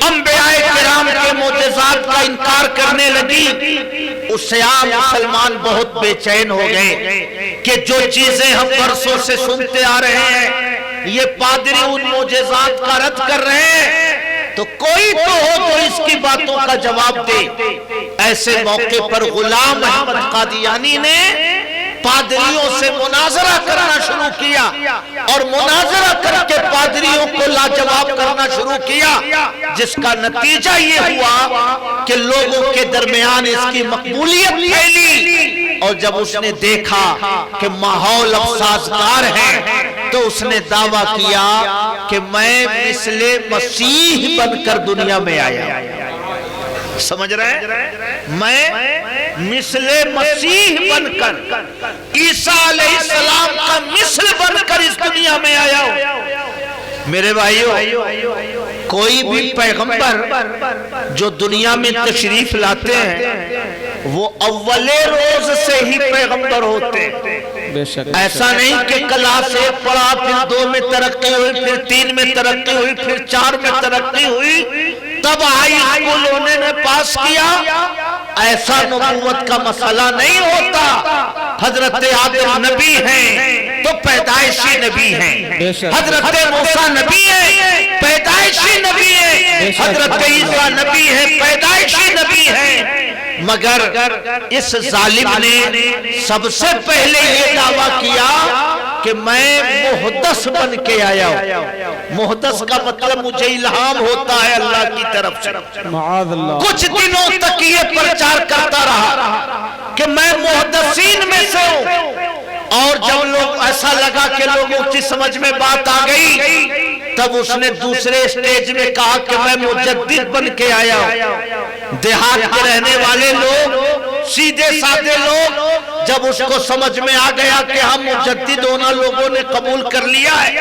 انبیاء کرام کے معجزات کا انکار کرنے لگی، اس سے عام مسلمان بہت بے چین ہو گئے کہ جو چیزیں ہم برسوں سے سنتے آ رہے ہیں یہ پادری ان معجزات کا رد کر رہے ہیں، تو کوئی تو ہو جو اس کی باتوں کا جواب دے۔ ایسے موقع پر غلام احمد قادیانی نے پادریوں سے مناظرہ کرنا شروع کیا، اور مناظرہ کر کے پادریوں کو لاجواب کرنا شروع کیا، جس کا نتیجہ یہ ہوا کہ لوگوں کے درمیان اس کی مقبولیت پھیلی، اور جب اس نے دیکھا کہ ماحول اب سازگار ہے تو اس نے دعویٰ کیا کہ میں مثل مسیح بن کر دنیا میں آیا۔ سمجھ رہے ہیں؟ میں مثل مسیح بن کر، عیسیٰ علیہ السلام کا مثل بن کر اس دنیا میں آیا ہوں۔ میرے بھائیو، کوئی بھی پیغمبر جو دنیا میں تشریف لاتے ہیں وہ اولے روز سے ہی پیغمبر ہوتے ہیں۔ ایسا نہیں کہ کلاس 1 پڑھا، پھر 2 میں ترقی ہوئی، پھر 3 میں ترقی ہوئی، پھر 4 میں ترقی ہوئی، تب ہائی اسکول انہوں نے پاس کیا۔ ایسا نبوت کا مسئلہ نہیں ہوتا۔ حضرت آدم نبی ہیں تو پیدائشی نبی ہیں، حضرت موسیٰ نبی ہیں پیدائشی نبی ہیں، حضرت عیسیٰ نبی ہیں پیدائشی نبی ہیں، مگر اس ظالم نے سب سے پہلے یہ دعویٰ کیا کہ میں محدث بن کے آیا ہوں۔ محدث کا مطلب مجھے الہام ہوتا ہے اللہ کی طرف سے۔ کچھ دنوں تک یہ پرچار کرتا رہا کہ میں محدثین میں سے ہوں، اور جب لوگ ایسا لگا کہ لوگوں کی سمجھ میں بات آ گئی، تب اس نے دوسرے سٹیج میں کہا کہ میں مجدد بن کے آیا ہوں۔ دیہات کے رہنے والے لوگ، سیدھے سادے لوگ، جب اس کو سمجھ میں آ گیا کہ ہم مجدد ہونا لوگوں نے قبول کر لیا ہے،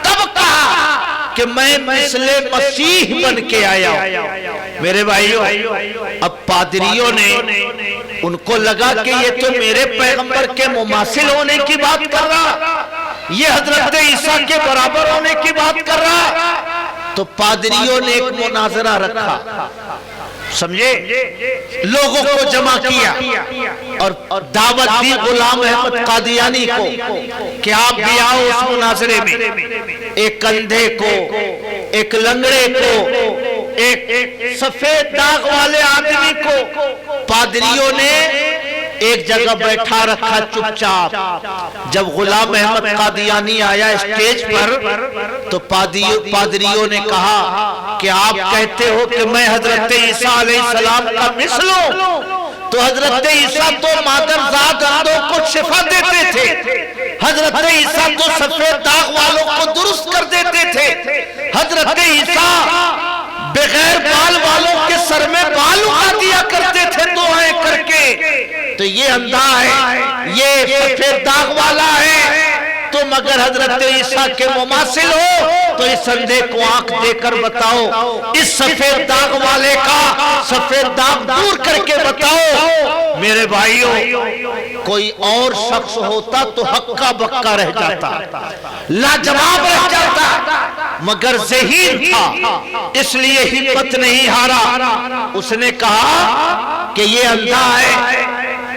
تب کہا کہ میں مثل مسیح بن کے آیا ہوں۔ میرے بھائیو، اب پادریوں نے، ان کو لگا کہ یہ تو میرے پیغمبر کے مماثل ہونے کی بات کر رہا، یہ حضرت عیسیٰ کے برابر ہونے کی بات کر رہا، تو پادریوں نے ایک مناظرہ رکھا، سمجھے، لوگوں کو جمع کیا اور دعوت دی غلام احمد قادیانی کو کہ آپ بھی آؤ اس مناظرے میں۔ ایک اندھے کو، ایک لنگڑے کو، ایک سفید داغ والے آدمی کو پادریوں نے ایک جگہ بیٹھا رکھا چپ چاپ۔ جب غلام احمد قادیانی آیا اسٹیج پر تو پادریوں نے کہا کہ آپ کہتے ہو کہ میں حضرت عیسیٰ علیہ السلام کا مثل ہوں، تو حضرت عیسیٰ تو مادرزاد اندھوں کو شفا دیتے تھے، حضرت عیسیٰ تو سفید داغ والوں کو درست کر دیتے تھے، حضرت عیسیٰ بغیر بال والوں کے سر میں بال اٹھا دیا کرتے تھے دعائیں کر کے، تو یہ اندھا ہے، یہ سفید داغ والا ہے، تم اگر حضرت عیسیٰ کے مماثل ہو تو اس اندھے کو آنکھ دے کر بتاؤ، اس سفید داغ والے کا سفید داغ دور کر کے بتاؤ۔ میرے بھائیوں، کوئی اور شخص ہوتا تو ہکا بکا رہ جاتا، لاجواب رہ جاتا، مگر ذہین تھا، اس لیے ہمت نہیں ہارا۔ اس نے کہا کہ یہ اندھا ہے،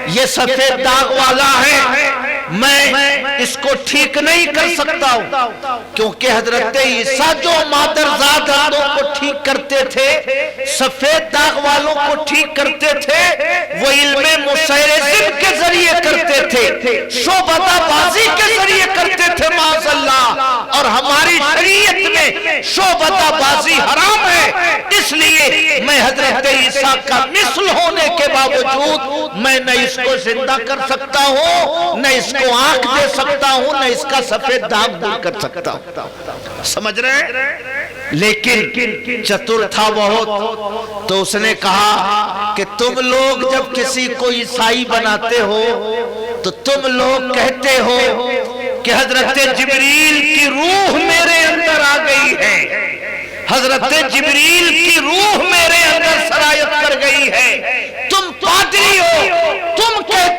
یہ سفید داغ والا ہے، میں اس کو ٹھیک نہیں کر سکتا ہوں، کیونکہ حضرت عیسیٰ جو مادرزاد اندھوں کو ٹھیک کرتے تھے، سفید داغ والوں کو ٹھیک کرتے تھے، وہ علم مسیرزم کے ذریعے کرتے تھے، شعبدہ بازی کے ذریعے کرتے تھے معاذ اللہ، اور ہماری شریعت میں شعبدہ بازی حرام ہے، اس لیے میں حضرت عیسیٰ کا مثل ہونے کے باوجود میں نہ اس کو زندہ کر سکتا ہوں، نہ اس کو آنکھ دے سکتا ہوں، نہ اس کا سفید داغ دور کر سکتا ہوں۔ سمجھ رہے ہیں؟ لیکن چتر تھا بہت، تو اس نے کہا کہ تم لوگ جب کسی کو عیسائی بناتے ہو تو تم لوگ کہتے ہو کہ حضرت جبریل کی روح میرے اندر آ گئی ہے، حضرت جبریل کی روح میرے اندر سرایت کر گئی ہے، تم پادری ہو، تم کہتے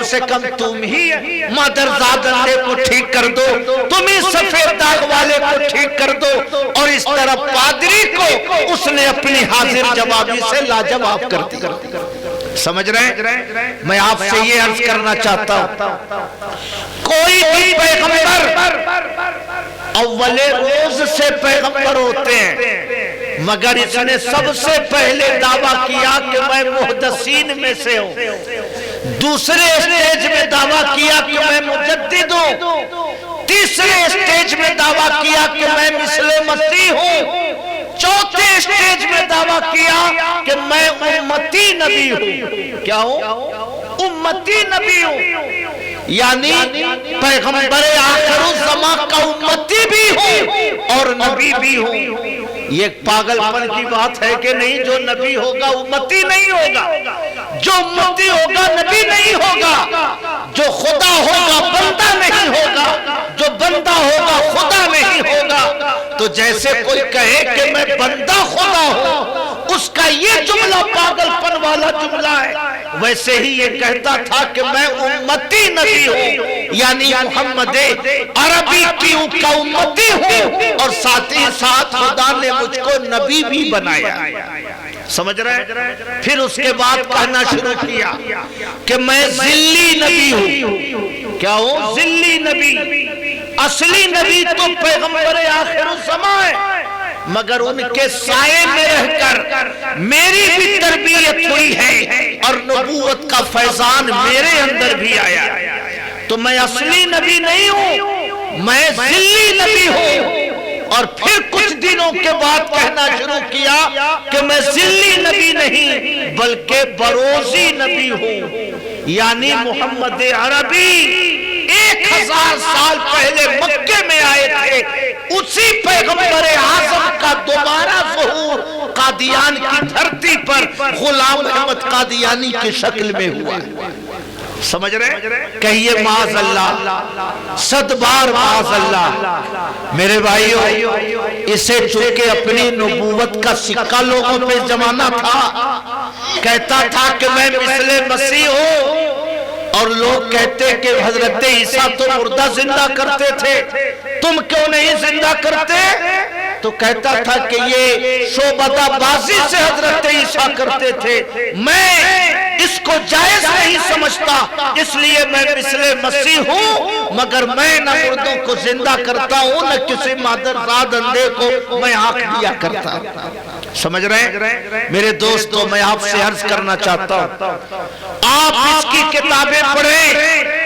کم سے کم تم ہی مادرزاد اندھے کو ٹھیک کر دو، تم ہی سفید داغ والے کو ٹھیک کر دو۔ اور اس طرح پادری کو اس نے اپنی حاضر جوابی سے لاجواب کر دیا۔ سمجھ رہے ہیں؟ میں آپ سے یہ عرض کرنا چاہتا ہوں، کوئی بھی پیغمبر اول روز سے پیغمبر ہوتے ہیں، مگر اس نے سب سے پہلے دعویٰ کیا کہ میں محدثین میں سے ہوں، دوسرے اسٹیج میں دعویٰ کیا کہ میں مجدد ہوں، تیسرے اسٹیج میں دعویٰ کیا کہ میں مثل مسیح ہوں، چوتھے اسٹیج میں دعویٰ کیا کہ میں امتی نبی ہوں۔ کیا ہوں؟ امتی نبی ہوں، یعنی پیغمبر آخر الزمان کا امتی بھی ہوں اور نبی بھی ہوں۔ یہ پاگل پن کی بات ہے کہ نہیں، جو نبی ہوگا امتی نہیں ہوگا، جو امتی ہوگا نبی نہیں ہوگا، جو خدا ہوگا بندہ نہیں ہوگا، جو بندہ ہوگا خدا نہیں ہوگا۔ تو جیسے کوئی کہے کہ میں بندہ خدا ہوں، اس کا یہ جملہ پاگل پن والا جملہ ہے، ویسے ہی یہ کہتا تھا کہ میں امتی نبی ہوں، یعنی محمد عربی کا امتی ہوں، اور ساتھ ہی ساتھ خدا نے مجھ کو نبی بھی بنایا۔ سمجھ رہے ہیں؟ پھر اس کے بعد کہنا شروع کیا کہ میں ذلی نبی ہوں۔ کیا ہوں؟ ذلی نبی۔ اصلی نبی تو پیغمبر آخر الزمان ہے، مگر ان کے سائے میں رہ کر میری بھی تربیت ہوئی ہے اور نبوت کا فیضان میرے اندر بھی آیا۔ تو میں اصلی نبی نہیں ہوں، میں ذلی نبی ہوں۔ اور پھر کچھ دنوں کے بعد کہنا شروع کیا کہ میں ذلی نبی نہیں بلکہ بروزی نبی ہوں، یعنی محمد عربی 1000 سال پہلے مکے میں آئے تھے، اسی پیغمبر اعظم کا دوبارہ ظہور قادیان کی دھرتی پر غلام احمد قادیانی کی شکل میں ہوا۔ سمجھ رہے؟ کہیے معاذ اللہ، 100 بار معاذ اللہ۔ میرے بھائیو، اسے چونکہ اپنی نبوت کا سکہ لوگوں پہ جمانا تھا، کہتا تھا کہ میں مثل مسیح ہوں، اور لوگ کہتے کہ حضرت عیسیٰ تو مردہ زندہ کرتے تھے، تم کیوں نہیں زندہ کرتے؟ تو کہتا تھا کہ یہ شعبدہ بازی سے حضرت عیسیٰ کرتے تھے، میں اس کو جائز نہیں سمجھتا، اس لیے میں مثل مسیح ہوں، مگر میں نہ مردوں کو زندہ کرتا ہوں نہ کسی مادرزاد اندھے کو میں آنکھ دیا کرتا۔ سمجھ رہے ہیں؟ میرے دوستو، میں آپ سے عرض کرنا چاہتا ہوں، آپ اس کی کتابیں پڑھیں،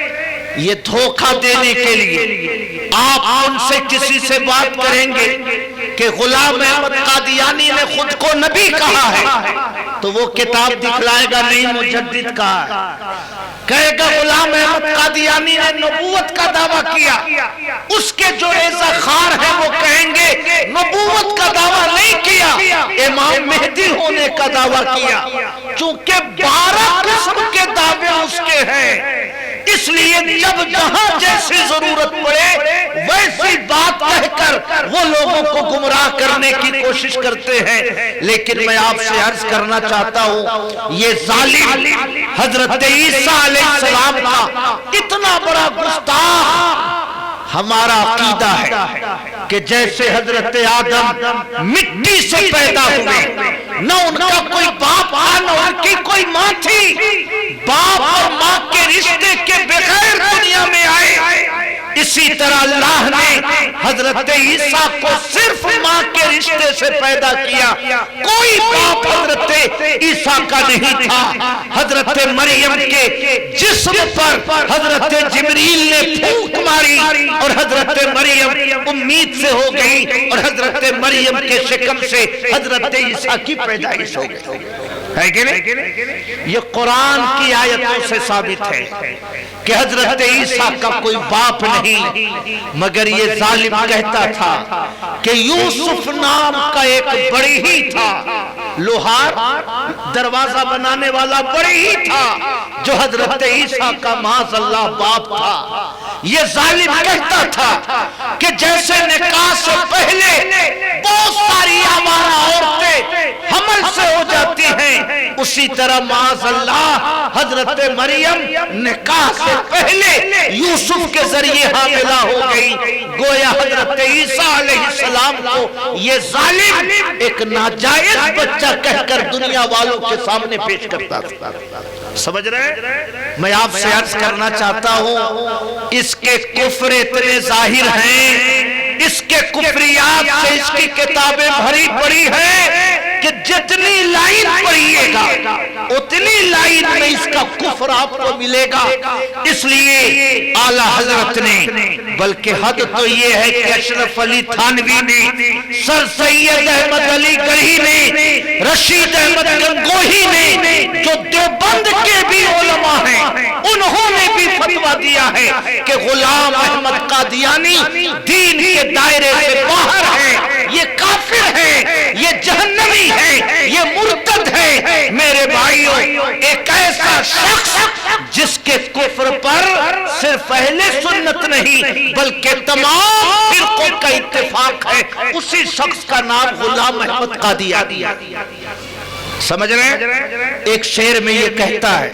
یہ دھوکہ دینے کے لیے آپ ان سے کسی سے بات کریں گے کہ غلام احمد قادیانی نے خود کو نبی کہا ہے، تو وہ کتاب دکھلائے گا نہیں مجدد کہا، کہے گا غلام احمد قادیانی نے نبوت کا دعویٰ کیا، اس کے جو ایسا خار ہیں وہ کہیں گے نبوت کا دعویٰ نہیں کیا، امام مہدی ہونے کا دعویٰ کیا، چونکہ 12 قسم کے دعوے اس کے ہیں، اس لیے جب جہاں جیسی ضرورت پڑے ویسی بات کہہ کر وہ لوگوں کو گمراہ کرنے کی کوشش کرتے ہیں۔ لیکن میں آپ سے عرض کرنا چاہتا ہوں، یہ ظالم حضرت عیسیٰ علیہ السلام کا اتنا بڑا گستاخ ہمارا عقیدہ ہے کہ جیسے حضرت آدم مٹی سے پیدا ہوئے، نہ ان کا کوئی باپ تھا نہ ان کی کوئی ماں تھی، باپ اور ماں کے رشتے کے بغیر دنیا میں آئے، اسی طرح اللہ نے حضرت عیسیٰ کو صرف ماں کے رشتے سے پیدا کیا، کوئی باپ حضرت عیسیٰ کا نہیں تھا۔ حضرت مریم کے جسم پر حضرت جبریل نے پھونک ماری اور حضرت مریم امید سے ہو گئی، اور حضرت مریم کے شکم سے حضرت عیسیٰ کی پیدائش ہو گئی، ہے کہ نہیں؟ یہ قرآن کی آیتوں سے ثابت ہے کہ حضرت عیسیٰ کا کوئی باپ نہیں، مگر یہ ظالم کہتا تھا کہ یوسف نام کا ایک بڑی ہی تھا، لوہار دروازہ بنانے والا بڑی ہی تھا، جو حضرت عیسیٰ کا معاذ اللہ باپ تھا۔ یہ ظالم کہتا تھا کہ جیسے نکاح سے پہلے بہت ساری آوارہ عورتیں حمل سے ہو جاتی ہیں، اس اسی طرح معاذ اللہ حضرت مریم نکاح سے پہلے یوسف کے ذریعے حاملہ ہو گئی. گویا حضرت عیسیٰ علیہ السلام کو یہ ظالم ایک ناجائز بچہ کہہ کر دنیا والوں کے سامنے پیش کرتا تھا. سمجھ رہے ہیں؟ میں آپ سے عرض کرنا چاہتا ہوں اس کے کفر اتنے ظاہر ہیں, اس کے کفریات سے اس کی کتابیں بھری پڑی ہیں کہ جتنی لائن پڑھیے گا اتنی لائن میں اس کا کفر آپ کو ملے گا. اس لیے اعلیٰ حضرت نے, بلکہ حد تو یہ ہے کہ اشرف علی تھانوی نے, سر سید احمد علی گڑھی نے, رشید احمد گنگوہی نے, جو دیوبند کے بھی علماء ہیں, انہوں نے بھی فتویٰ دیا ہے کہ غلام احمد قادیانی دین کے دائرے سے باہر ہے, یہ کافر ہے, یہ جہنمی ہے, یہ مرتد ہے. میرے بھائیوں, ایک ایسا شخص جس کے کفر پر صرف اہل سنت نہیں بلکہ تمام فرقوں کا اتفاق ہے, اسی شخص کا نام غلام احمد قادیانی. سمجھ رہے ہیں؟ ایک شعر میں یہ کہتا ہے,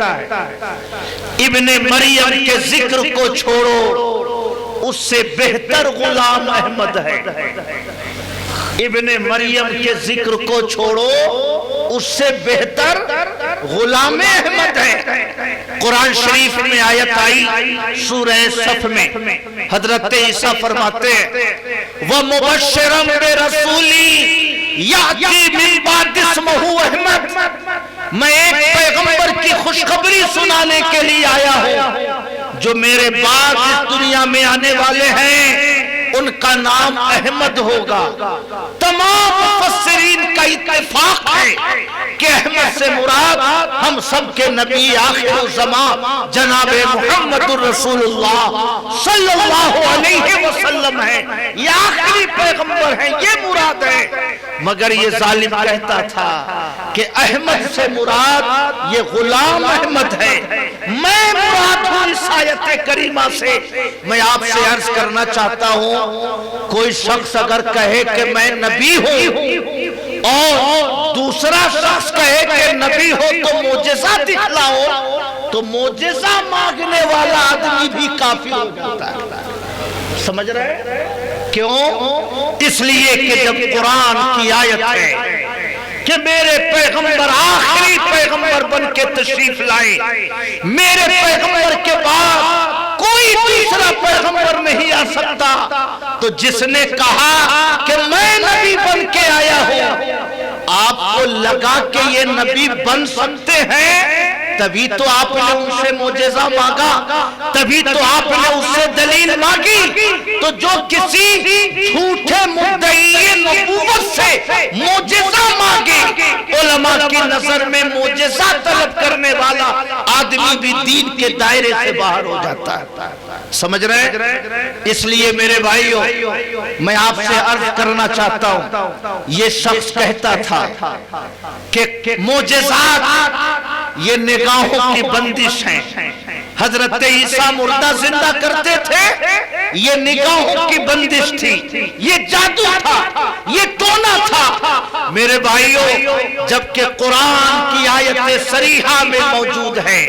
ابن مریم کے ذکر کو چھوڑو اس سے بہتر غلام احمد ہے. ابن مریم کے ذکر کو چھوڑو اس سے بہتر غلام احمد ہے. قرآن شریف میں آیت آئی سورہ صف میں, حضرت عیسیٰ فرماتے ہیں وَمُبَشِّرًا بِرَسُولِي یَأْتِی مِن بَعْدِ اسْمُهُ احمد, میں ایک پیغمبر کی خوشخبری سنانے کے لیے آیا ہوں جو میرے بعد اس دنیا میں آنے والے ہیں, ان کا نام احمد ہوگا. تمام مفسرین کا اتفاق ہے کہ احمد سے مراد ہم سب کے نبی آخر الزمان جناب محمد الرسول اللہ صلی اللہ علیہ وسلم ہے, یہ آخری پیغمبر ہیں, یہ مراد ہے. مگر یہ ظالم کہتا تھا کہ احمد سے مراد یہ غلام احمد ہے. میں مراد ہوں اس آیت کریمہ سے. میں آپ سے عرض کرنا چاہتا ہوں, کوئی شخص اگر کہے کہ میں نبی ہوں اور دوسرا شخص کہے کہ نبی ہو تو معجزہ دکھلاؤ, تو معجزہ مانگنے والا آدمی بھی کافر ہو جاتا ہے. سمجھ رہے ہیں؟ کیوں؟ اس لیے کہ جب قرآن کی آیت ہے کہ میرے پیغمبر آخری پیغمبر بن کے تشریف لائے, میرے پیغمبر کے بعد کوئی دوسرا پیغمبر نہیں آ سکتا, تو جس نے کہا کہ میں نبی بن کے آیا ہوں, آپ کو لگا کہ یہ نبی بن سکتے ہیں, تبھی تو آپ نے ان سے معجزہ مانگا, تبھی تو آپ نے اس سے دلیل مانگی. تو جو کسی جھوٹے مدعی نبوت سے معجزہ مانگے, علماء کی نظر میں معجزہ طلب کرنے والا آدمی بھی دین کے دائرے سے باہر ہو جاتا ہے. سمجھ رہے ہیں؟ اس لیے میرے بھائیوں, میں آپ سے عرض کرنا چاہتا ہوں, یہ شخص کہتا تھا کہ معجزات یہ نگاہوں کی بندش ہیں. حضرت عیسیٰ مردہ زندہ کرتے تھے, یہ نگاہوں کی بندش تھی, یہ جادو تھا, یہ ٹونا تھا. میرے بھائیوں, جبکہ قرآن کی آیت صریحہ میں موجود ہے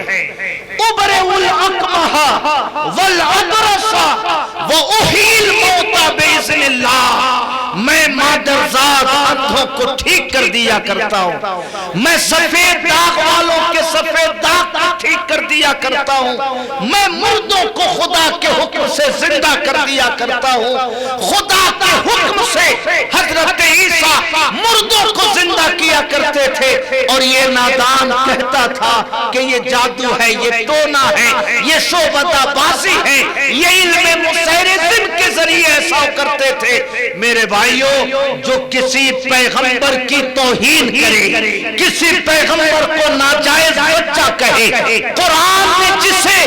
ابرئ الاکمہ والابرص واحیی الموتى باذن اللہ, میں مادرزاد اندھوں کو ٹھیک کر دیا کرتا ہوں, میں سفید داغ والوں کے سفید داغ کو ٹھیک کر دیا کرتا ہوں, میں مردوں کو خدا کے حکم سے زندہ کر دیا کرتا ہوں. خدا کے حکم سے حضرت عیسیٰ مردوں کو زندہ کیا کرتے تھے, اور یہ نادان کہتا تھا کہ یہ جادو ہے, یہ ٹونا ہے, یہ شعبدہ بازی ہے, یہ علم مسحرزم کے ذریعے ایسا کرتے تھے. میرے بھائیوں, جو کسی پیغمبر کی توہین کرے, کسی پیغمبر کو ناجائز بچہ کہے, قرآن نے جسے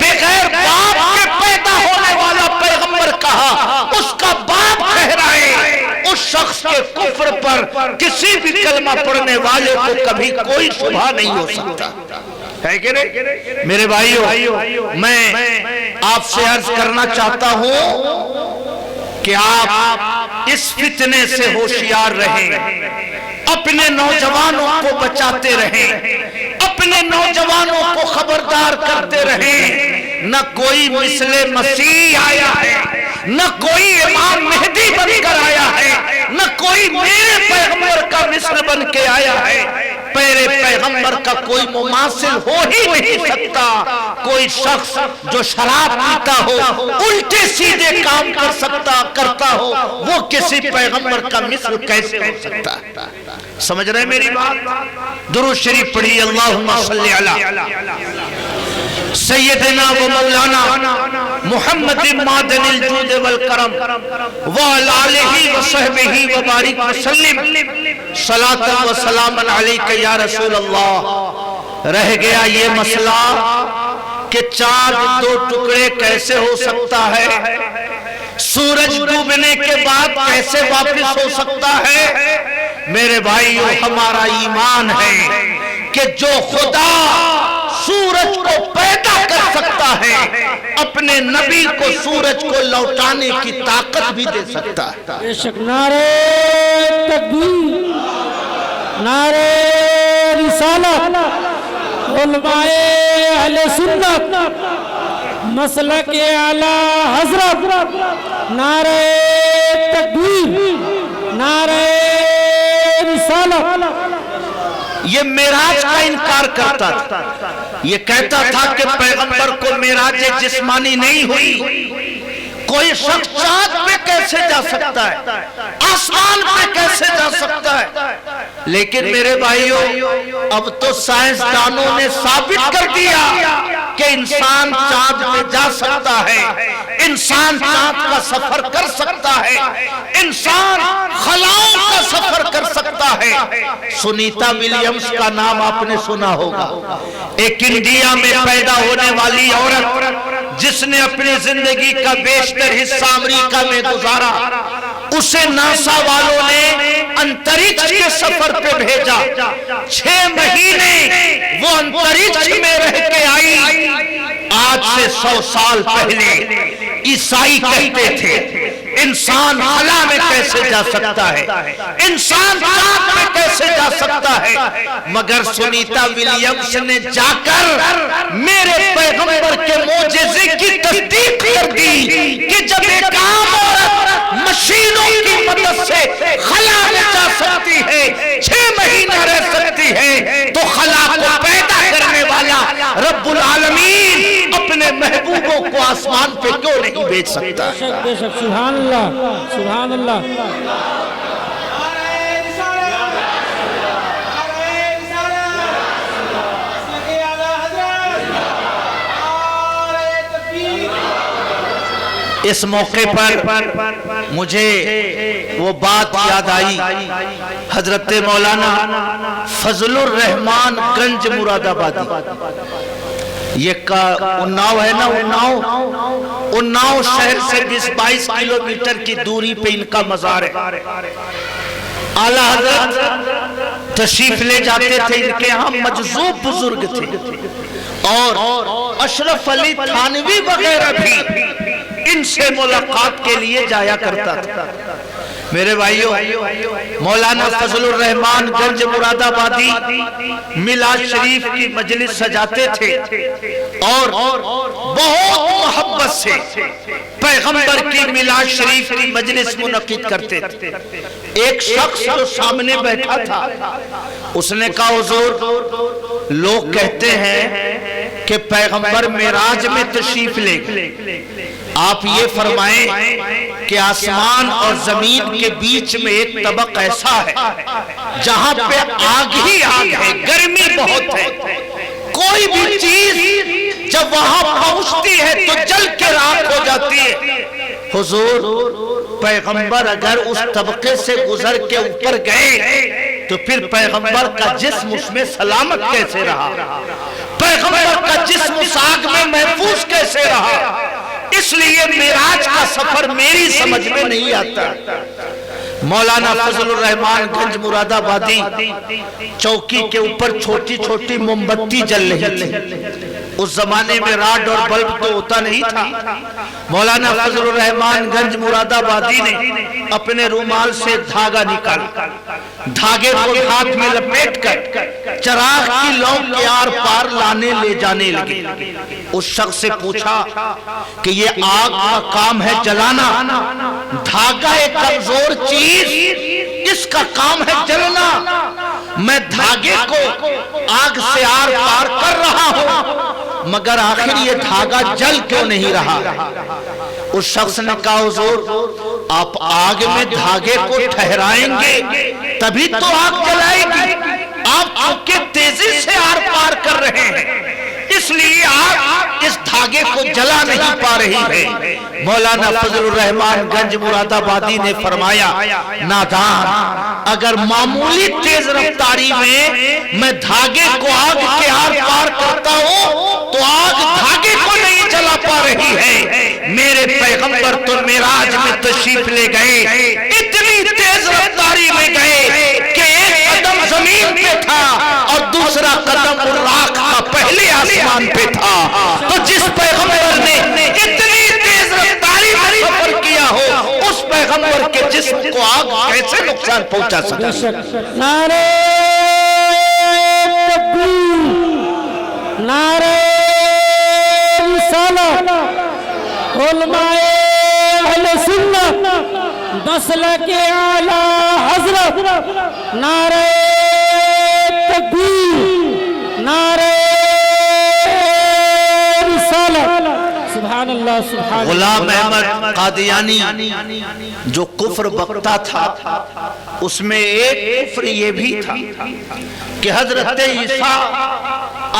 بغیر باپ کے پیدا ہونے والا پیغمبر کہا, اس کا باپ کہہ رہا ہے, اس شخص کے کفر پر کسی بھی کلمہ پڑھنے والے کو کبھی کوئی شبہ نہیں ہو سکتا ہے کہ نہیں؟ میرے بھائیوں, میں آپ سے عرض کرنا چاہتا ہوں کہ آپ اس فتنے سے ہوشیار رہیں، اپنے نوجوانوں کو بچاتے رہیں، اپنے نوجوانوں کو خبردار کرتے رہیں۔ نہ کوئی مثل مسیح آیا ہے، نہ کوئی امام مہدی بن کر آیا ہے، نہ کوئی میرے پیغمبر کا مثل بن کے آیا ہے۔ میرے پیغمبر کا کوئی مماثل ہو ہی نہیں سکتا۔ کوئی شخص جو شراب پیتا ہو، الٹے سیدھے کام کرتا ہو، وہ کسی پیغمبر کا مثل کیسے ہو سکتا ہے؟ سمجھ رہے ہیں میری بات؟ درود شریف پڑھیے، اللہم صلی علی سیدنا و مولانا محمد معدن الجود والکرم وعلی آلہ وصحبہ وبارک وسلم صلاۃ و سلام علیک یا رسول اللہ۔ رہ گیا یہ مسئلہ کہ چاند دو ٹکڑے کیسے ہو سکتا ہے، سورج ڈوبنے کے بعد کیسے واپس ہو سکتا ہے؟ میرے بھائیو، ہمارا ایمان ہے کہ جو خدا سورج کو پیدا کر سکتا ہے، اپنے نبی کو سورج کو لوٹانے کی طاقت بھی دے سکتا ہے۔ بے شک نعرہ تکبیر، نعرہ رسالت، علماء اہل سنت، مسلک اعلی حضرت، نعرہ تکبیر، نعرہ رسالت۔ یہ معراج کا انکار کرتا تھا، یہ کہتا تھا کہ پیغمبر کو معراج جسمانی نہیں ہوئی۔ کوئی شخص چاند پہ کیسے جا سکتا ہے، آسمان پہ کیسے جا سکتا ہے؟ لیکن میرے بھائیو، اب تو سائنسدانوں نے ثابت کر دیا کہ انسان چاند پہ جا سکتا ہے، انسان چاند کا سفر کر سکتا ہے، انسان خلاؤں کا سفر کر سکتا ہے۔ سنیتا ولیمز کا نام آپ نے سنا ہوگا، ایک انڈیا میں پیدا ہونے والی عورت جس نے اپنی زندگی کا بیشتر حصہ امریکہ میں گزارا۔ اسے ناسا والوں نے انترکش کے سفر پہ بھیجا، 6 مہینے وہ انترکش میں رہ کے آئی۔ آج سے 100 سال پہلے عیسائی کہتے تھے انسان خلا میں کیسے جا سکتا ہے، انسان چاند میں کیسے جا سکتا ہے؟ مگر سنیتا ولیمز نے جا کر میرے پیغمبر کے معجزے کی تصدیق کر دی کہ جب ایک عام عورت مشینوں کی مدد سے خلا میں جا سکتی ہے، 6 مہینہ رہ سکتی ہے، تو خلا کو پیدا کرنے والا رب العالمین اپنے محبوبوں کو آسمان پہ کیوں نہیں بھیج سکتا؟ بے شک، سبحان اللہ، سبحان اللہ۔ اس موقع پر مجھے وہ بات یاد آئی، حضرت مولانا فضل الرحمان گنج مراد آبادی، یہ اناؤ ہے نا، اناؤ شہر سے 20-22 کلومیٹر کی دوری پہ ان کا مزار ہے۔ اعلیٰ حضرت تشریف لے جاتے تھے، ان کے ہاں مجذوب بزرگ تھے، اور اشرف علی تھانوی وغیرہ بھی ان سے ملاقات کے لیے جایا کرتا تھا۔ میرے بھائیو، مولانا فضل الرحمان گنج مراد آبادی میلاد شریف کی مجلس سجاتے تھے اور بہت محبت سے پیغمبر کی میلاد شریف کی مجلس منعقد کرتے تھے۔ ایک شخص جو سامنے بیٹھا تھا، اس نے کہا حضور، لوگ کہتے ہیں کہ پیغمبر معراج میں تشریف لے گئے، آپ یہ فرمائیں کہ آسمان اور زمین کے بیچ میں ایک طبق ایسا ہے جہاں پہ آگ ہی آگ ہے، گرمی بہت ہے، کوئی بھی چیز جب وہاں پہنچتی ہے تو جل کے راکھ ہو جاتی ہے۔ حضور، پیغمبر اگر اس طبقے سے گزر کے اوپر گئے تو پھر پیغمبر کا جسم اس میں سلامت کیسے رہا؟ پیغمبر کا جسم اس آگ میں محفوظ کیسے رہا؟ اس لیے معراج کا سفر میری سمجھ میں نہیں آتا۔ مولانا فضل الرحمان گنج مراد آبادی چوکی کے اوپر چھوٹی چھوٹی موم بتی جل رہی تھی، اس زمانے میں راڈ اور بلب تو ہوتا نہیں تھا. مولانا فضل الرحمان گنج مراد آبادی نے اپنے رومال سے دھاگا نکالا, دھاگے کو ہاتھ میں لپیٹ کر چراغ کی لو کے آر پار لانے لے جانے لگے. اس شخص سے پوچھا کہ یہ آگ کا کام ہے جلانا, دھاگا ایک کمزور چیز, اس کا کام ہے جلنا, میں دھاگے کو آگ سے آر پار کر رہا ہوں, مگر آخر یہ دھاگا جل کیوں نہیں رہا؟ اس شخص نے کہا حضور آپ آگ میں دھاگے کو ٹھہرائیں گے تبھی تو آگ جلائے گی, آپ چونکہ تیزی سے آر پار کر رہے ہیں اس لیے آگ اس دھاگے کو جلا نہیں پا رہی ہے. مولانا فضل الرحمان گنج مراد آبادی نے فرمایا نادان, اگر معمولی تیز رفتاری میں دھاگے کو آگ کے آر پار کرتا ہوں تو آگ دھاگے کو نہیں جلا پا رہی ہے. میرے پیغمبر تو معراج میں تشریف لے گئے, اتنی تیز رفتاری میں گئے کہ ایک قدم زمین پہ تھا اور دوسرا قدم راک کا پہلے آسمان پہ تھا. تو جس پیغمبر نے اتنی تیز رفتاری میں سفر کیا ہو اس پیغمبر کے جسم کو آگ کیسے نقصان پہنچا سکتا؟ نعرہ تکبیر, نعرہ رسالت, علماء اہل سنت مسلک اعلی حضرت, نعرہ تکبیر, نعرہ رسالت. سبحان اللہ سبحان اللہ. غلام احمد قادیانی جو کفر بکتا تھا اس میں ایک کفر یہ بھی تھا کہ حضرت عیسیٰ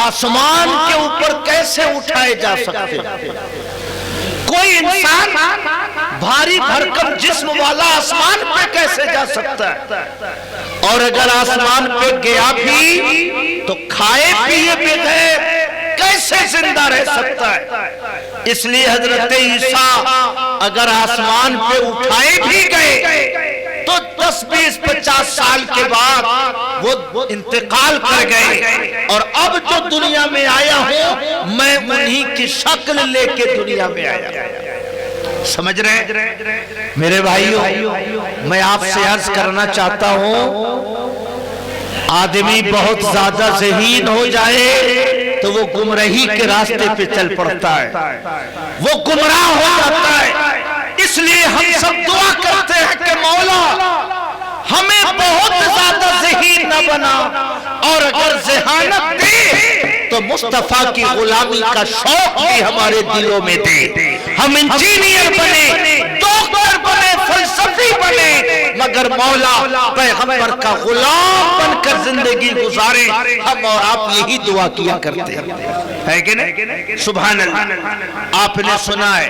آسمان کے اوپر کیسے اٹھائے جا سکتے؟ کوئی انسان بھاری بھرکم جسم والا آسمان پہ کیسے جا سکتا ہے؟ اور اگر آسمان پہ گیا بھی تو کھائے پیے بغیر کیسے زندہ رہ سکتا ہے؟ اس لیے حضرت عیسیٰ اگر آسمان پہ اٹھائے بھی گئے تو 10-20-50 سال کے بعد وہ انتقال کر گئے, اور اب جو دنیا میں آیا ہوں میں انہی کی شکل لے کے دنیا میں آیا. سمجھ رہے ہیں میرے بھائیوں؟ میں آپ سے عرض کرنا چاہتا ہوں آدمی بہت زیادہ ذہین ہو جائے تو وہ گمراہی کے راستے پہ چل پڑتا ہے, وہ گمراہ ہو جاتا ہے. اس لیے ہم سب دعا کرتے ہیں کہ مولا ہمیں بہت زیادہ ذہین نہ بنا, اور اگر ذہانت دے تو مصطفیٰ کی غلامی کا شوق بھی ہمارے دلوں میں دے. ہم انجینئر بنے, ڈاکٹر بنے, فلسفی بنے, مگر مولا پیغمبر کا غلام بن کر زندگی گزارے. ہم اور آپ یہی دعا کیا کرتے ہیں کہ نہیں؟ سبحان اللہ. آپ نے سنا ہے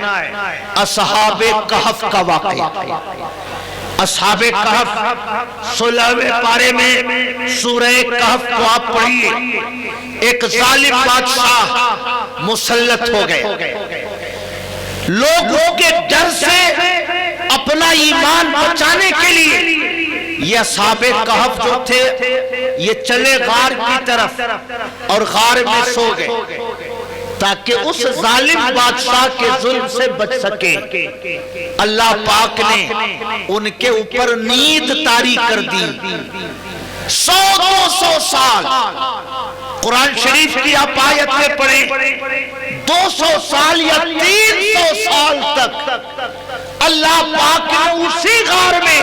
اصحاب کہف کا واقعہ. اصحاب کہف 16ویں پارے میں سورہ کہف کو آپ پڑھیے. ایک ظالم بادشاہ مسلط ہو گئے, لوگوں کے ڈر سے اپنا ایمان بچانے کے لیے یہ اصحاب کہف جو تھے یہ چلے غار کی طرف اور غار میں سو گئے تاکہ اس ظالم بادشاہ کے ظلم سے بچ سکے. اللہ پاک نے ان کے اوپر نیند طاری کر دی. 100-200 سال قرآن شریف کی آپ آیتیں پڑھیں, 200 سال یا 300 سال تک اللہ پاک نے اسی غار میں,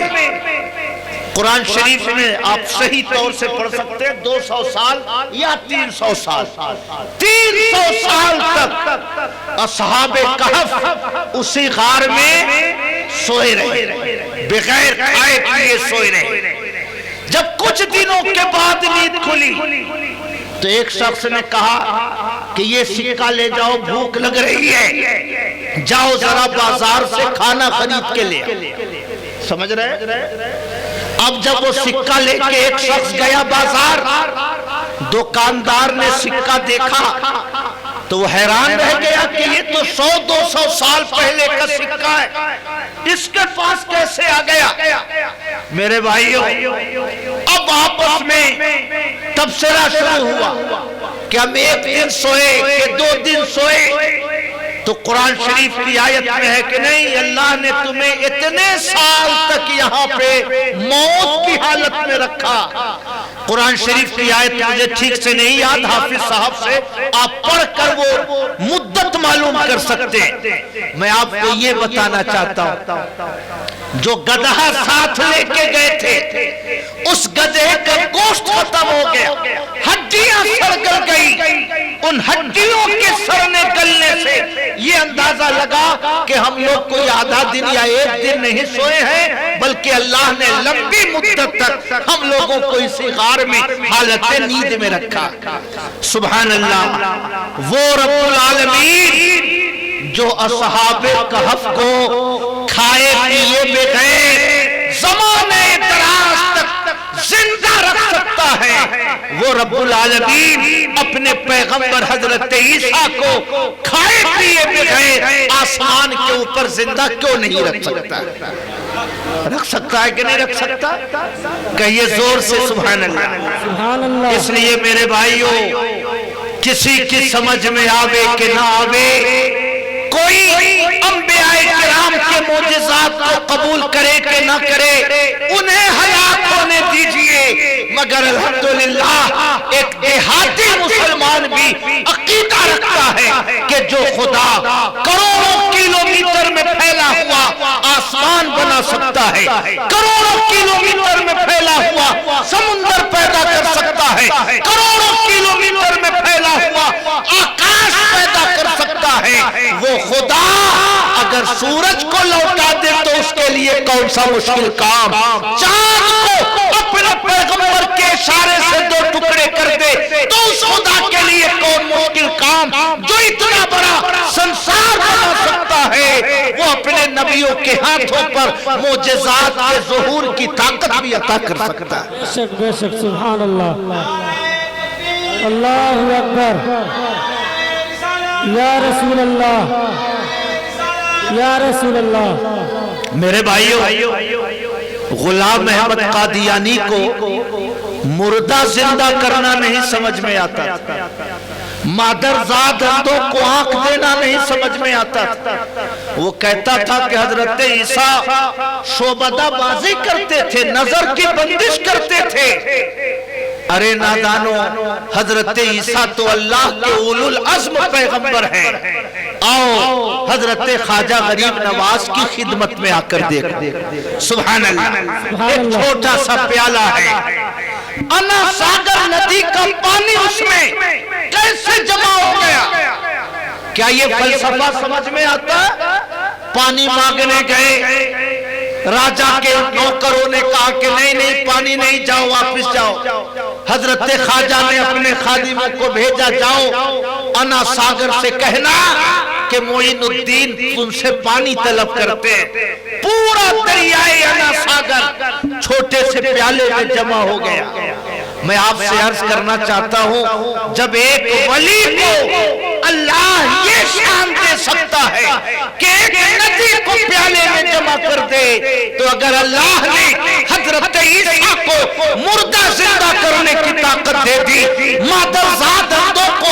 قرآن شریف میں آپ صحیح طور سے پڑھ سکتے ہیں 200 سال یا 300 سال, 300 سال تک اصحاب کہف اسی غار میں سوئے رہے, بغیر کھائے پیے سوئے رہے. جب کچھ دنوں کے بعد نیند کھلی تو ایک شخص نے کہا کہ یہ سکہ لے جاؤ, بھوک لگ رہی ہے, جاؤ ذرا بازار سے کھانا خرید کے لے. سمجھ رہے؟ اب جب وہ سکہ لے کے ایک شخص گیا بازار, دکاندار نے سکہ دیکھا تو وہ حیران رہ گیا کہ یہ تو 100-200 سال پہلے کا سکہ ہے, اس کے پاس کیسے آ گیا؟ میرے بھائیوں اب آپس میں تبصرہ شروع ہوا کہ ہم ایک دن سوئے کہ 2 دن سوئے؟ تو قرآن شریف کی آیت میں ہے کہ نہیں، اللہ نے تمہیں اتنے سال تک یہاں پہ موت کی حالت میں رکھا۔ قرآن شریف کی آیت مجھے ٹھیک سے نہیں یاد، حافظ صاحب سے آپ پڑھ کر وہ مدت معلوم کر سکتے ہیں۔ میں آپ کو یہ بتانا چاہتا ہوں، جو گدھا ساتھ لے کے گئے تھے اس گدھے کا گوشت ختم ہو گیا، ہڈیاں سڑ گل گئی، ان ہڈیوں کے سڑنے گلنے سے یہ اندازہ لگا کہ ہم لوگ کوئی آدھا دن یا 1 دن نہیں سوئے ہیں، بلکہ اللہ نے لمبی مدت تک ہم لوگوں کو اسی غار میں حالت نیند میں رکھا۔ سبحان اللہ، وہ رب العالمین جو اصحاب کہف کو کھائے پیے بغیر زمانے دراز تک زندہ رکھ سکتا ہے، وہ رب العالمین اپنے پیغمبر حضرت عیسیٰ کو کھائے پیے بغیر آسمان کے اوپر زندہ کیوں نہیں رکھ سکتا؟ رکھ سکتا ہے کہ نہیں رکھ سکتا؟ کہیے زور سے سبحان اللہ۔ اس لیے میرے بھائیوں، کسی کی سمجھ میں آوے کہ نہ آوے، کوئی انبیاء کرام کے معجزات کو قبول کرے کہ نہ کرے، انہیں ہلاک ہونے دیجئے، مگر الحمدللہ ایک دیہاتی مسلمان بھی عقیدہ رکھتا ہے کہ جو خدا کروڑوں کلومیٹر میں پھیلا ہوا آسمان بنا سکتا ہے، کروڑوں کلومیٹر میں پھیلا ہوا سمندر پیدا کر سکتا ہے، کروڑوں کلومیٹر میں پھیلا ہوا آکاش پیدا کر سکتا ہے، وہ خدا اگر سورج کو لوٹا دے تو اس کے لیے کون سا مشکل کام؟ چاند کو اپنے پیغمبر کے اشارے سے 2 ٹکڑے کر دے تو اس خدا کے لیے کون مشکل کام؟ جو اتنا بڑا سنسار بنا سکتا ہے، وہ اپنے نبیوں کے ہاتھوں پر معجزات کے ظہور کی طاقت بھی عطا کر سکتا ہے۔ بے شک بے شک، سبحان اللہ، اللہ اکبر، یا رسول اللہ، یا رسول اللہ۔ میرے بھائیوں، غلام احمد قادیانی کو مردہ زندہ کرنا نہیں سمجھ میں آتا، مادرزاد اندھوں کو آنکھ دینا نہیں سمجھ میں آتا۔ وہ کہتا تھا کہ حضرت عیسیٰ شعبدہ بازی کرتے تھے، نظر کی بندش کرتے تھے۔ ارے نادانو، حضرت عیسیٰ تو اللہ کے اولو العزم پیغمبر ہیں۔ آؤ حضرت خواجہ غریب نواز کی خدمت میں آ کر دیکھ۔ سبحان اللہ، ایک چھوٹا سا پیالہ ہے، انا ساگر ندی کا پانی اس میں کیسے جمع ہو گیا؟ کیا یہ فلسفہ سمجھ میں آتا؟ پانی مانگنے گئے، راجہ کے نوکروں نے کہا کہ نہیں پانی نہیں، جاؤ واپس جاؤ۔ حضرت خواجہ نے اپنے خادموں کو بھیجا، جاؤ انا ساگر سے کہنا کہ معین الدین تم سے پانی طلب کرتے ہیں۔ پورا دریائے انا ساگر چھوٹے سے پیالے میں جمع ہو گیا۔ میں آپ سے عرض کرنا چاہتا ہوں، جب ایک ولی کو اللہ یہ شان دے سکتا ہے کہ ایک ندی کو پیالے میں جمع کر دے، تو اگر اللہ نے حضرت عیسیٰ کو مردہ زندہ کرنے کی طاقت دے دی، مادرزاد اندھوں کو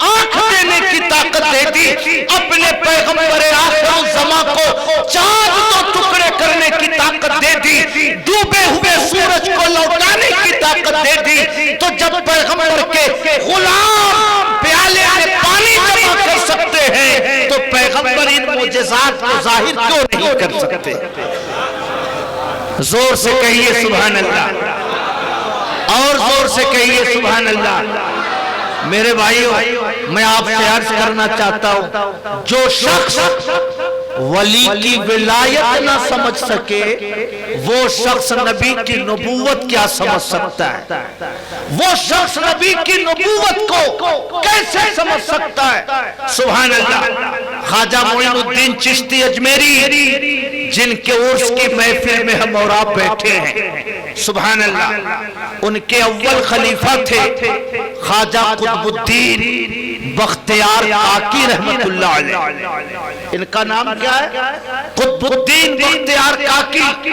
آنکھ دینے کی طاقت دے دی، اپنے پیغمبر آخر الزمان کو چاند 2 ٹکڑے کرنے کی طاقت دے دی، ڈوبے ہوئے سورج کو لوٹانے کی طاقت دے دی، تو جب پیغمبر کے غلام پیالے میں پانی جمع کر سکتے ہیں تو پیغمبر ان معجزات کو ظاہر کیوں نہیں کر سکتے؟ زور سے کہیے سبحان اللہ، اور زور سے کہیے سبحان اللہ۔ میرے بھائیوں، میں آپ سے عرض کرنا چاہتا ہوں، جو شخص ولی کی ولایت نہ سمجھ سکے، وہ شخص نبی کی نبوت کیا سمجھ سکتا ہے؟ وہ شخص نبی کی نبوت کو کیسے سمجھ سکتا ہے؟ سبحان اللہ۔ خواجہ معین الدین چشتی اجمیری، جن کے عرس کی محفل میں ہم اور آپ بیٹھے ہیں، سبحان اللہ، ان کے اول خلیفہ تھے خواجہ قطب الدین بختیار کاکی رحمت اللہ علیہ۔ ان کا نام کیا ہے؟ قطب الدین بختیار کاکی۔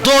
2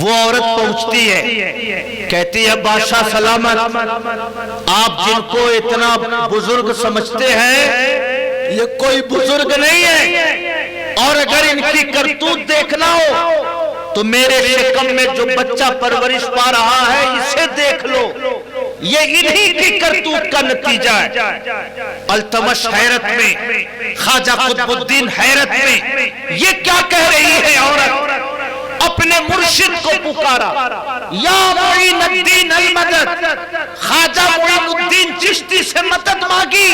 وہ عورت پہنچتی ہے، کہتی ہے بادشاہ سلامت، آپ جن کو اتنا بزرگ سمجھتے ہیں یہ کوئی بزرگ نہیں ہے، اور اگر ان کی کرتوت دیکھنا ہو تو میرے شکم میں جو بچہ پرورش پا رہا ہے اسے دیکھ لو، یہ انہی کی کرتوت کا نتیجہ ہے۔ التمش حیرت میں، خواجہ قطب الدین حیرت میں، یہ کیا کہہ رہی ہے عورت؟ اپنے مرشد کو پکارا، یا معین الدین المدد، خواجہ معین الدین چشتی سے مدد مانگی،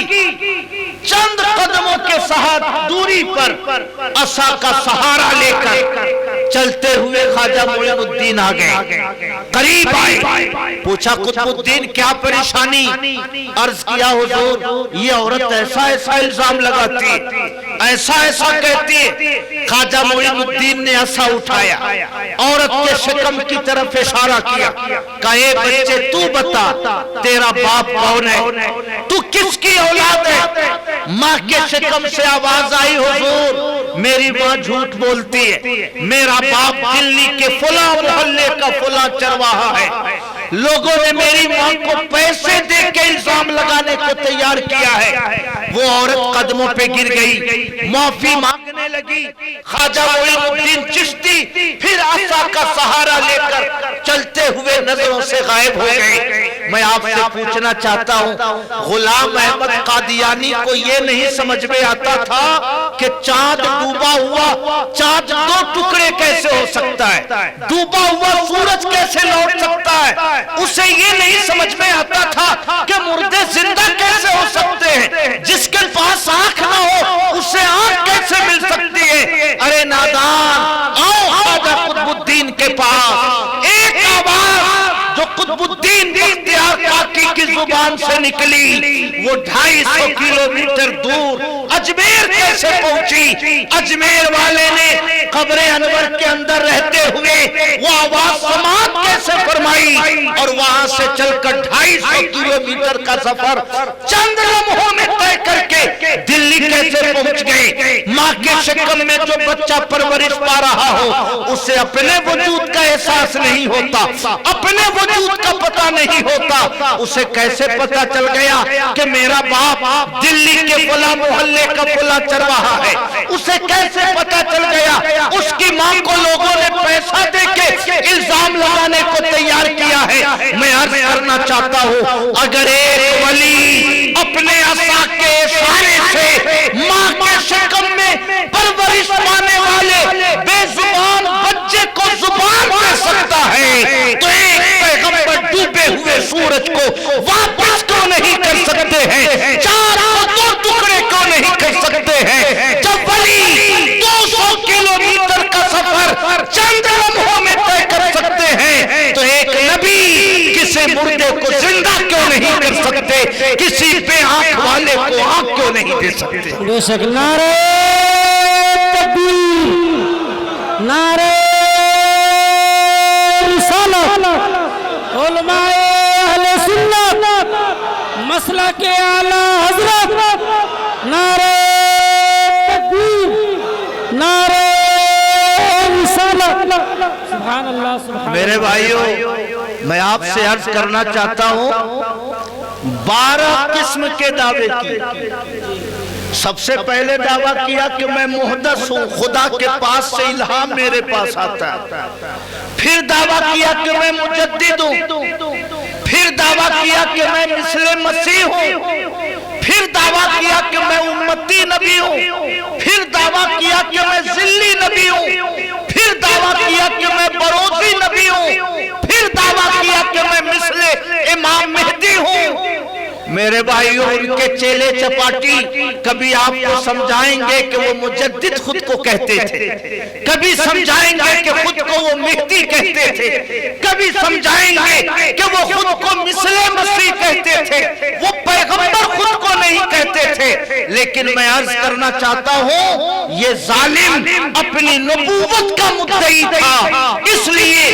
چند قدموں کے ساتھ دوری پر عصا کا سہارا لے کر چلتے ہوئے خواجہ معین الدین آگئے، قریب آئے، پوچھا قطب الدین کیا پریشانی؟ عرض کیا حضور یہ عورت ایسا ایسا الزام لگاتی ہے، ایسا ایسا کہتی ہے۔ خواجہ معین الدین نے عصا اٹھایا، عورت کے شکم کی طرف اشارہ کیا، کہا اے بچے تو بتا تیرا باپ کون ہے، تو کس کی اولاد ہے؟ ماں کے شکم سے آواز آئی حضور میری ماں جھوٹ بولتی ہے، میرا باپ دلی کے فلاں محلے کا فلاں چرواہا ہے، لوگوں نے میری ماں کو پیسے دے کے الزام لگانے کو تیار کیا ہے۔ وہ عورت قدموں پہ گر گئی، معافی مانگنے لگی۔ خواجہ معین الدین چشتی پھر عصا کا سہارا لے کر چلتے ہوئے نظروں سے غائب ہو گئے۔ میں آپ سے پوچھنا چاہتا ہوں، غلام احمد قادیانی کو یہ نہیں سمجھ میں آتا تھا کہ چاند ڈوبا ہوا چاند دو ٹکڑے کیسے ہو سکتا ہے، ڈوبا ہوا سورج کیسے لوٹ سکتا ہے؟ اسے یہ نہیں سمجھ میں آتا تھا کہ مردے زندہ کیسے ہو سکتے ہیں، جس کے پاس آنکھ نہ ہو اسے آنکھ کیسے مل سکتی ہے؟ ارے نادان، آؤ خواجہ قطب الدین کے پاس۔ ایک آواز جو قطب الدین بختیار کاکی کی زبان سے نکلی، وہ 250 کلومیٹر دور اجمیر کیسے پہنچی؟ اجمیر والے نے قبر انور کے اندر رہتے ہوئے وہ آواز سماعت کیسے فرمائی، اور وہاں سے چل کر 250 کلومیٹر کا سفر چند لمحوں میں طے کر کے دلی کیسے پہنچ گئے؟ ماں کے شکم میں جو بچہ پرورش پا رہا ہو اسے اپنے وجود کا احساس نہیں ہوتا، اپنے وجود کا پتہ نہیں ہوتا، اسے کیسے پتہ چل گیا کہ میرا باپ دلی کے فلاں محلے کا فلاں چرواہا ہے؟ اسے کیسے پتہ چل گیا؟ اس کی ماں کو لوگوں نے پیسہ دے کے الزام لگانے کو تیار کیا ہے۔ میں عرض کرنا چاہتا ہوں، اگر ایک ولی اپنے عصا کے اشارے سے ماں کے شکم میں پرورش پانے والے بے زبان بچے کو زبان دے سکتا ہے تو ایک پیغمبر ڈوبے ہوئے سورج کو واپس کیوں نہیں کر سکتے ہیں؟ چار کو دو ٹکڑے کیوں نہیں کر سکتے ہیں؟ جب ولی 200 کلومیٹر کا سفر چند لمحوں میں طے کر سکتے ہیں تو ایک نبی کسی مردے کو زندہ کیوں نہیں کر سکتے؟ کسی بے آنکھ والے کو آنکھ کیوں نہیں دے سکتے؟ بے شک نعرہ تکبیر، نعرہ رسالت، علماء اہل سنت، مسلک اعلی حضرت، نعرہ تکبیر، نعرہ رسالت، سبحان اللہ سبحان اللہ۔ میرے بھائیوں، میں آپ سے عرض کرنا چاہتا ہوں، 12 قسم کے دعوے کی۔ سب سے پہلے دعویٰ کیا کہ میں محدث ہوں، خدا کے پاس سے الہام میرے پاس آتا ہے۔ پھر دعویٰ کیا کہ میں مجدد ہوں، پھر دعویٰ کیا کہ میں مثل مسیح ہوں، پھر دعویٰ کیا کہ میں امتی نبی ہوں، پھر دعویٰ کیا کہ میں ذلی نبی ہوں، پھر دعویٰ کیا کہ میں بروزی نبی ہوں، پھر دعویٰ کیا کہ میں مثل امام مہدی ہوں۔ میرے بھائیوں، ان کے چیلے چپاٹی کبھی آپ کو سمجھائیں گے کہ وہ مجدد خود کو کہتے تھے، کبھی سمجھائیں گے کہ خود کو وہ مہدی کہتے تھے، کبھی سمجھائیں گے کہ وہ خود کو مثل مسیح کہتے تھے، وہ پیغمبر خود کو نہیں کہتے تھے۔ لیکن میں عرض کرنا چاہتا ہوں، یہ ظالم اپنی نبوت کا مدعی تھا، اس لیے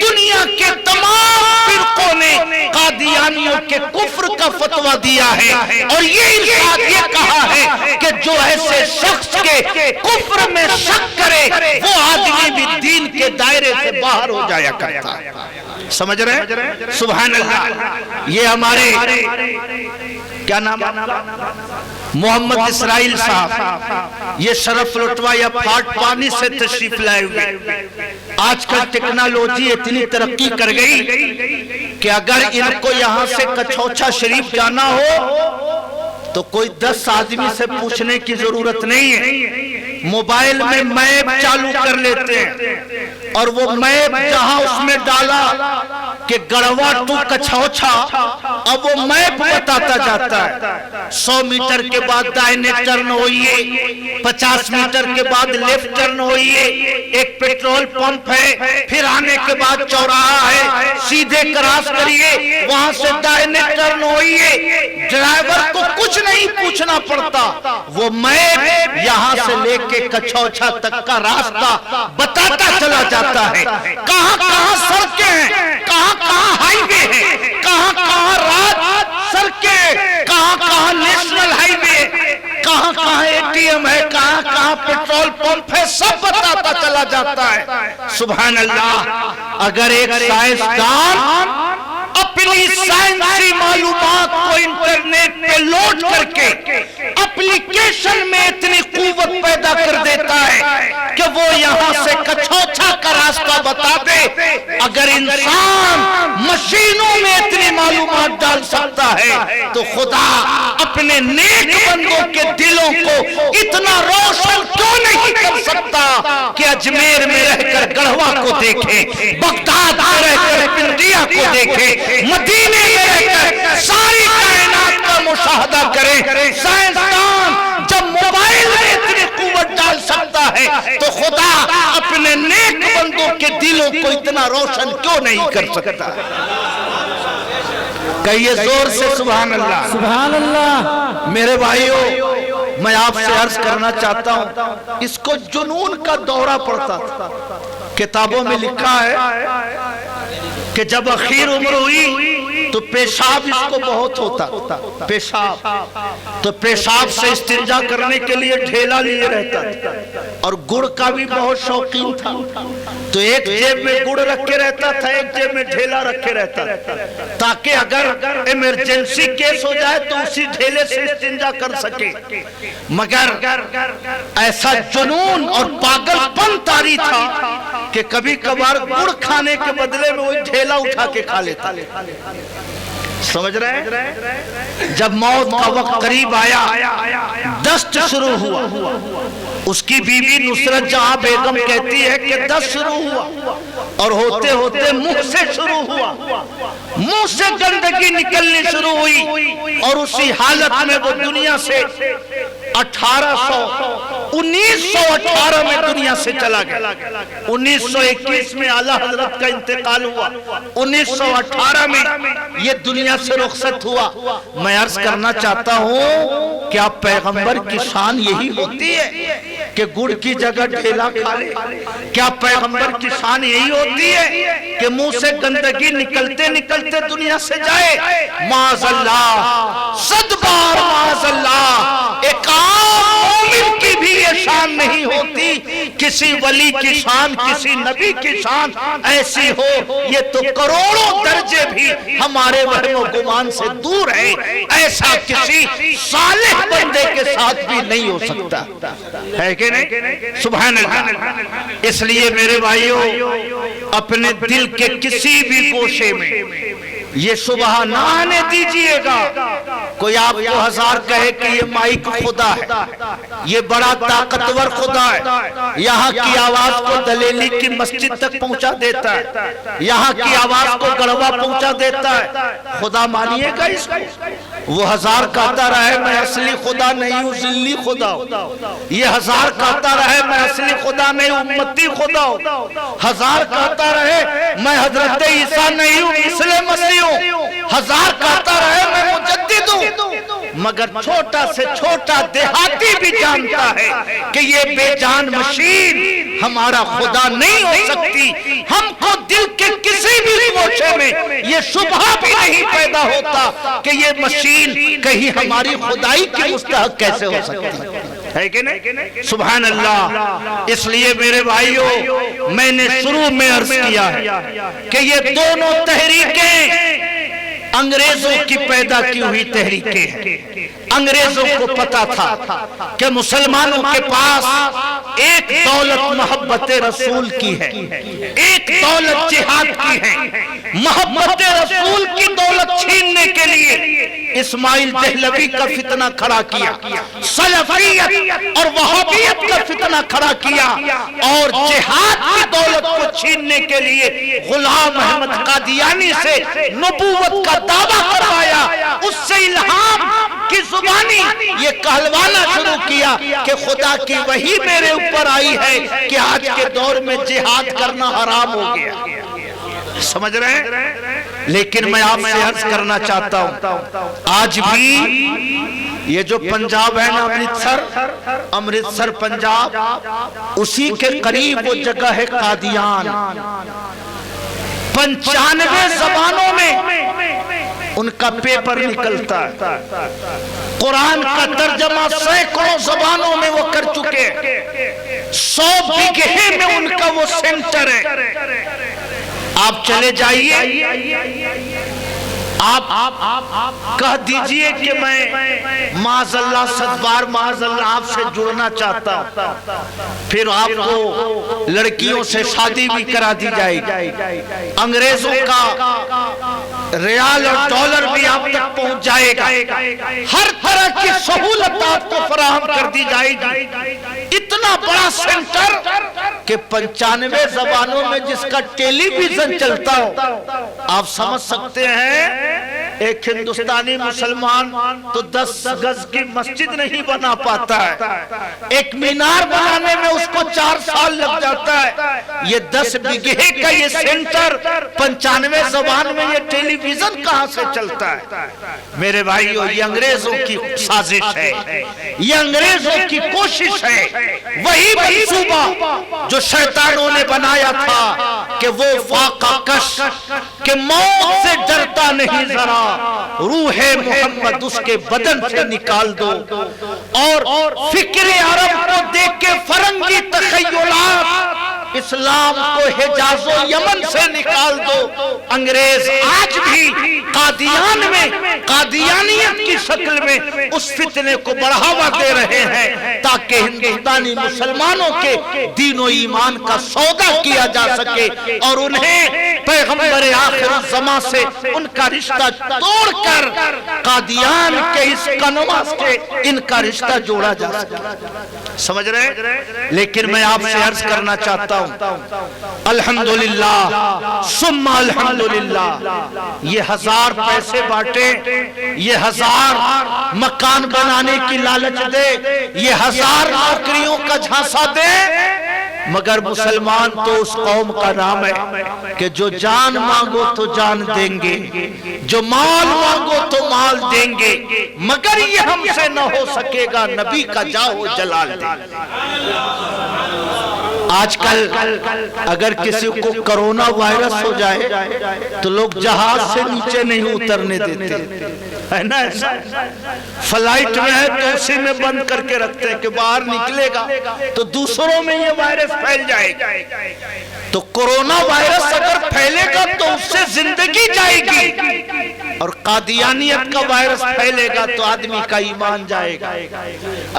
دنیا کے تمام فرقوں نے قادیانیوں کے کفر کا فتویٰ دیا ہے، اور یہ ارشاد یہ کہا ہے کہ جو ایسے شخص کے کفر میں شک کرے وہ آدمی بھی دین کے دائرے سے باہر ہو جایا کرتا ہے۔ سمجھ رہے ہیں؟ سبحان اللہ۔ یہ ہمارے کیا نام محمد اسرائیل صاحب، یہ شرف لٹوا یا پھاٹ پانی سے تشریف لائے ہوئے۔ آج کل ٹیکنالوجی اتنی ترقی کر گئی کہ اگر ان کو یہاں سے کچھوچا شریف جانا ہو تو کوئی 10 آدمی سے پوچھنے کی ضرورت نہیں ہے، موبائل میں میپ چالو کر لیتے ہیں، اور وہ میپ جہاں اس میں ڈالا کہ گڑھوا ٹو کچھوچا، اب وہ میپ بتاتا جاتا ہے 100 میٹر کے بعد دائیں ٹرن ہوئیے، 50 میٹر کے بعد لیفٹ ٹرن ہوئیے، ایک پیٹرول پمپ ہے، پھر آنے کے بعد چوراہا ہے، سیدھے کراس کریے، وہاں سے دائیں ٹرن ہوئیے۔ ڈرائیور کو کچھ نہیں پوچھنا پڑتا، وہ میپ یہاں سے لے کے کچھوچا تک کا راستہ بتاتا چلا جاتا ہے۔ کہاں کہاں سڑکیں ہیں، کہاں کہاں ہائی وے ہے، کہاں کہاں رات سڑکیں، کہاں کہاں نیشنل ہائی وے، کہاں کہاں اے ٹی ایم ہے، کہاں کہاں پیٹرول پمپ ہے، سب بتاتا چلا جاتا ہے۔ سبحان اللہ۔ اگر ایک سائنسدان اپنی سائنسی معلومات کو انٹرنیٹ پہ لوڈ کر کے اپلیکیشن میں اتنی قوت پیدا کر دیتا ہے کہ وہ یہاں سے کچھوچا کا راستہ بتا دے، اگر انسان مشینوں میں اتنی معلومات ڈال سکتا ہے تو خدا اپنے نیک بندوں کے دلوں کو اتنا روشن کیوں نہیں کر سکتا کہ اجمیر میں رہ کر گڑھوا کو دیکھے، بغداد میں رہ کر پنڈیا کو دیکھے، مدینے میں رہ کر ساری کائنات کا مشاہدہ کرے۔ سائنسدان جب موبائل میں اتنی قوت ڈال سکتا ہے تو خدا اپنے نیک بندوں کے دلوں کو اتنا روشن کیوں نہیں کر سکتا؟ کہیے زور سے سبحان اللہ۔ سبحان اللہ۔ میرے بھائیوں، میں آپ سے عرض کرنا چاہتا ہوں، اس کو جنون کا دورہ پڑتا تھا۔ کتابوں میں لکھا ہے کہ جب اخیر عمر ہوئی تو پیشاب اس کو بہت ہوتا، پیشاب، تو پیشاب سے استنجا کرنے کے لیے ڈھیلا لیے رہتا تھا، اور گڑ کا بھی بہت شوقین تھا، تو ایک جیب میں گڑ رکھے رہتا تھا، ایک جیب میں ڈھیلا رکھے رہتا تھا، تاکہ اگر ایمرجنسی کیس ہو جائے تو اسی ڈھیلے سے استنجا کر سکے۔ مگر ایسا جنون اور پاگل پن طاری تھا کہ کبھی کبھار گڑ کھانے کے بدلے میں وہی ڈھیلا اٹھا کے کھا لیتا۔ سمجھ رہے ہیں؟ جب موت کا وقت قریب آیا، دست شروع ہوا، اس کی بیوی نصرت جہاں بیگم کہتی ہے کہ دست شروع ہوا، اور ہوتے ہوتے منہ سے شروع ہوا، منہ سے گندگی نکلنی شروع ہوئی، اور اسی حالت میں وہ دنیا سے 1918 میں دنیا سے چلا گیا۔ 1921 میں اعلیٰ حضرت کا انتقال ہوا، 1918 میں یہ دنیا سے رخصت ہوا۔ میں عرض کرنا چاہتا ہوں، کیا پیغمبر کی شان یہی ہوتی ہے کہ گڑ کی جگہ ڈھیلا کھا لے؟ کیا پیغمبر کی شان یہی ہوتی ہے کہ منہ سے گندگی نکلتے نکلتے دنیا سے جائے؟ معاذ اللہ، 100 بار معاذ اللہ۔ ایک عام مومن کی بھی یہ شان نہیں ہوتی، کسی ولی کی شان، کسی نبی کی شان ایسی ہو، یہ تو کروڑوں درجے بھی ہمارے وہم و گمان سے دور ہے۔ ایسا کسی صالح بندے کے ساتھ بھی نہیں ہو سکتا ہے کہ نہیں؟ سبحان اللہ۔ اس لیے میرے بھائیوں، اپنے دل کے کسی بھی گوشے میں یہ شبہ نہ آنے دیجئے گا۔ کوئی آپ کو 1000 کہے کہ یہ مائک خدا ہے، یہ بڑا طاقتور خدا ہے، یہاں کی آواز کو دلیلی کی مسجد تک پہنچا دیتا ہے، یہاں کی آواز کو گڑھوا پہنچا دیتا ہے، خدا مانیے گا اس کو؟ وہ 1000 کہتا رہے میں اصلی خدا نہیں ہوں، ذلی خدا ہوں، یہ 1000 کہتا رہے میں اصلی خدا نہیں ہوں، امتی خدا ہوں، 1000 کہتا رہے میں حضرت عیسیٰ نہیں ہوں، مثل مسیح ہوں، 1000 کہتا رہے میں مجدد ہوں، مگر چھوٹا سے چھوٹا دیہاتی بھی جانتا ہے کہ یہ بے جان مشین ہمارا خدا نہیں ہو سکتی۔ ہم کو دل کے کے کسی بھی گوشے میں یہ شبہ بھی نہیں پیدا ہوتا کہ یہ مشین کہیں ہماری خدائی کی مستحق کیسے ہو سکتی ہے کہ نہیں؟ سبحان اللہ۔ اس لیے میرے بھائیوں، میں نے شروع میں عرض کیا ہے کہ یہ دونوں تحریکیں انگریزوں کی پیدا کی ہوئی تحریکیں ہیں۔ انگریزوں کو پتا تھا کہ مسلمانوں کے پاس ایک دولت محبت رسول کی ہے، ایک دولت جہاد کی ہے۔ محبت رسول کی دولت چھیننے کے لیے اسماعیل دہلوی کا فتنہ کھڑا کیا، سلفیت اور وہابیت کا فتنہ کھڑا کیا، اور جہاد کی دولت کو چھیننے کے لیے غلام احمد قادیانی سے نبوت کا دعویٰ کروایا۔ اس سے الہام کی زبانی یہ کہلوانا شروع کیا کہ خدا کی وحی میرے اوپر آئی ہے کہ آج کے دور میں جہاد کرنا حرام ہو گیا۔ سمجھ رہے ہیں؟ لیکن میں آپ سے عرض کرنا چاہتا ہوں، آج بھی یہ جو پنجاب ہے نا، امرتسر پنجاب، اسی کے قریب وہ جگہ ہے قادیان۔ 95 زبانوں میں ان کا پیپر نکلتا ہے، قرآن کا ترجمہ سینکڑوں زبانوں میں وہ کر چکے، 100 بیگھے میں ان کا وہ سینٹر ہے۔ آپ چلے جائیے، آپ کہہ دیجئے کہ میں معاذ اللہ صدبار معاذ اللہ آپ سے جڑنا چاہتا ہوں، پھر آپ کو لڑکیوں سے شادی بھی کرا دی جائے گی، انگریزوں کا ریال اور ڈالر بھی آپ تک پہنچ جائے گا، ہر طرح کی سہولت آپ کو فراہم کر دی جائے گی۔ اتنا بڑا سینٹر کہ 95 زبانوں میں جس کا ٹیلی ویژن چلتا ہو، آپ سمجھ سکتے ہیں ایک ہندوستانی مسلمان تو 10 گز کی مسجد نہیں بنا پاتا ہے، ایک مینار بنانے میں اس کو 4 سال لگ جاتا ہے۔ یہ 10 بیگھے کا یہ سینٹر 95 زبان میں یہ ٹیلی ویژن کہاں سے چلتا ہے؟ میرے بھائیو، یہ انگریزوں کی سازش ہے، یہ انگریزوں کی کوشش ہے، وہی منصوبہ جو شیطانوں نے بنایا تھا کہ وہ فاقہ کش کہ موت سے ڈرتا نہیں ذرا، روح محمد اس کے بدن سے نکال دو، اور فکر عرب کو دیکھ کے فرنگی تخیلات اسلام کو حجاز و یمن سے نکال دو۔ انگریز آج بھی قادیان میں قادیانیت کی شکل میں اس فتنے کو بڑھاوا دے رہے ہیں تاکہ ہندوستانی مسلمانوں کے دین و ایمان کا سودا کیا جا سکے اور انہیں پیغمبر آخر الزمان سے ان کا رشتہ توڑ کر قادیان کے اس کنوا سے ان کا رشتہ جوڑا جا سکے۔ سمجھ رہے ہیں؟ لیکن میں آپ سے عرض کرنا چاہتا ہوں، الحمدللہ ثم الحمدللہ، یہ 1000 پیسے بانٹے، یہ 1000 مکان بنانے کی لالچ دے، یہ 1000 نوکریوں کا جھانسا دے، مگر مسلمان تو اس قوم کا نام ہے کہ جو جان مانگو تو جان دیں گے، جو مال مانگو تو مال دیں گے، مگر یہ ہم سے نہ ہو سکے گا نبی کا جاہ و جلال دیں۔ آج کل اگر کسی کو کرونا وائرس ہو جائے تو لوگ جہاز سے نیچے نہیں اترنے دیتے، ہے نا؟ فلائٹ میں ہے تو اسی میں بند کر کے رکھتے ہیں کہ باہر نکلے گا تو دوسروں میں یہ وائرس پھیل جائے گا۔ تو کرونا وائرس اگر پھیلے گا تو اس سے زندگی جائے گی، اور قادیانیت کا وائرس پھیلے گا تو آدمی کا ایمان جائے گا۔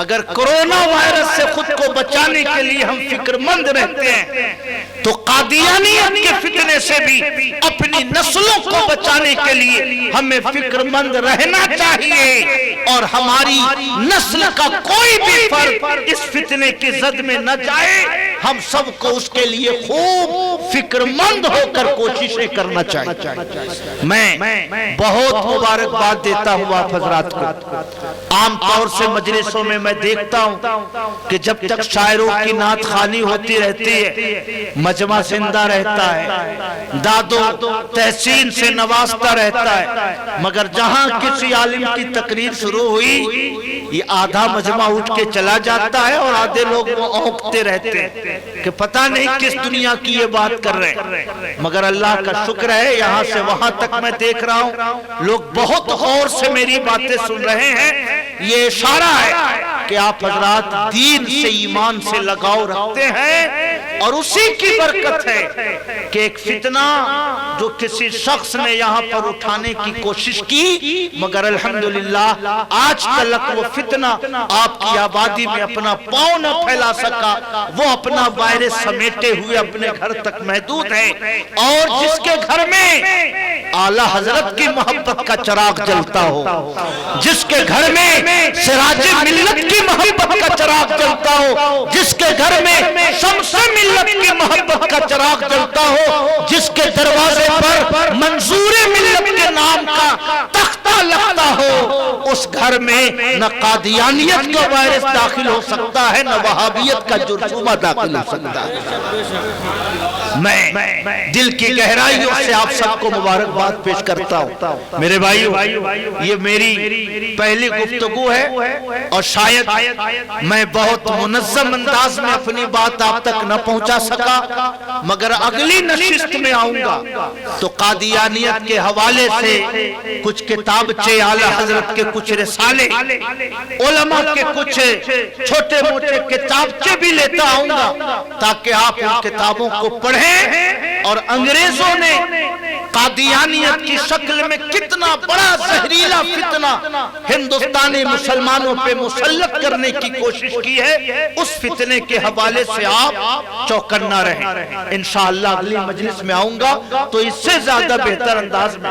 اگر کرونا وائرس سے خود کو بچانے کے لیے ہم فکر مند رہتے ہیں تو قادیانیت کے فتنے سے بھی اپنی نسلوں کو بچانے کے لیے ہمیں فکر مند رہنا چاہیے، اور ہماری نسل کا کوئی بھی فرد اس فتنے کی زد میں نہ جائے۔ ہم سب کو اس کے لیے خوب فکر مند ہو کر کوششیں کرنا چاہیے۔ میں بہت مبارکباد دیتا ہوں آپ حضرات کو۔ عام طور سے مجلسوں میں میں دیکھتا ہوں کہ جب تک شاعروں کی نعت خوانی ہوتی رہتی ہے، مجمع زندہ رہتا ہے، دادو تحسین سے نوازتا رہتا ہے، مگر جہاں کسی عالم کی تقریر شروع ہوئی، یہ آدھا مجمع اٹھ کے چلا جاتا ہے اور آدھے لوگ وہ اونکتے رہتے ہیں۔ کہ پتہ نہیں کس دنیا کی یہ بات کر رہے ہیں، مگر اللہ کا شکر ہے یہاں سے وہاں تک میں دیکھ رہا ہوں لوگ بہت غور سے میری باتیں سن رہے ہیں۔ یہ اشارہ ہے کہ آپ حضرات دین سے ایمان سے لگاؤ رکھتے ہیں، اور اسی کی برکت ہے کہ ایک فتنہ جو کسی شخص نے یہاں پر اٹھانے کی کوشش کی، مگر الحمدللہ آج تلک وہ فتنہ آپ کی آبادی میں اپنا پاؤں نہ پھیلا سکا، وہ اپنا وائرس سمیٹے ہوئے اپنے گھر تک محدود ہے۔ اور جس کے گھر میں اعلیٰ حضرت کی محبت کا چراغ جلتا ہو، جس کے گھر میں سراج ملت کی محبت کا چراغ جلتا ہو، جس کے گھر میں شمس ملت کی محبت کا چراغ جلتا ہو، جس کے دروازے پر منظور ملت کے نام کا تختہ لگتا ہو، اس گھر میں نہ قادیانیت کا وائرس داخل ہو سکتا ہے، نہ وہابیت کا جرثومہ داخل ہو سکتا ہے۔ میں دل کی گہرائیوں سے آپ سب کو مبارکباد پیش کرتا ہوں۔ میرے بھائیو، یہ میری پہلی گفتگو ہے، اور شاید میں بہت منظم انداز میں اپنی بات آپ تک نہ پہنچا سکا، مگر اگلی نشست میں آؤں گا تو قادیانیت کے حوالے سے کچھ کتابچے، اعلیٰ حضرت کے کچھ رسالے، علماء کے کچھ چھوٹے موٹے کتابچے بھی لیتا آؤں گا، تاکہ آپ ان کتابوں کو پڑھیں اور انگریزوں نے قادیانیت کی شکل میں کتنا بڑا زہریلا فتنہ ہندوستانی مسلمانوں پہ مسلط کرنے کی کوشش کی ہے، اس فتنے کے حوالے سے آپ چوکنا رہیں۔ انشاءاللہ اگلی مجلس میں آؤں گا تو اس سے زیادہ بہتر انداز میں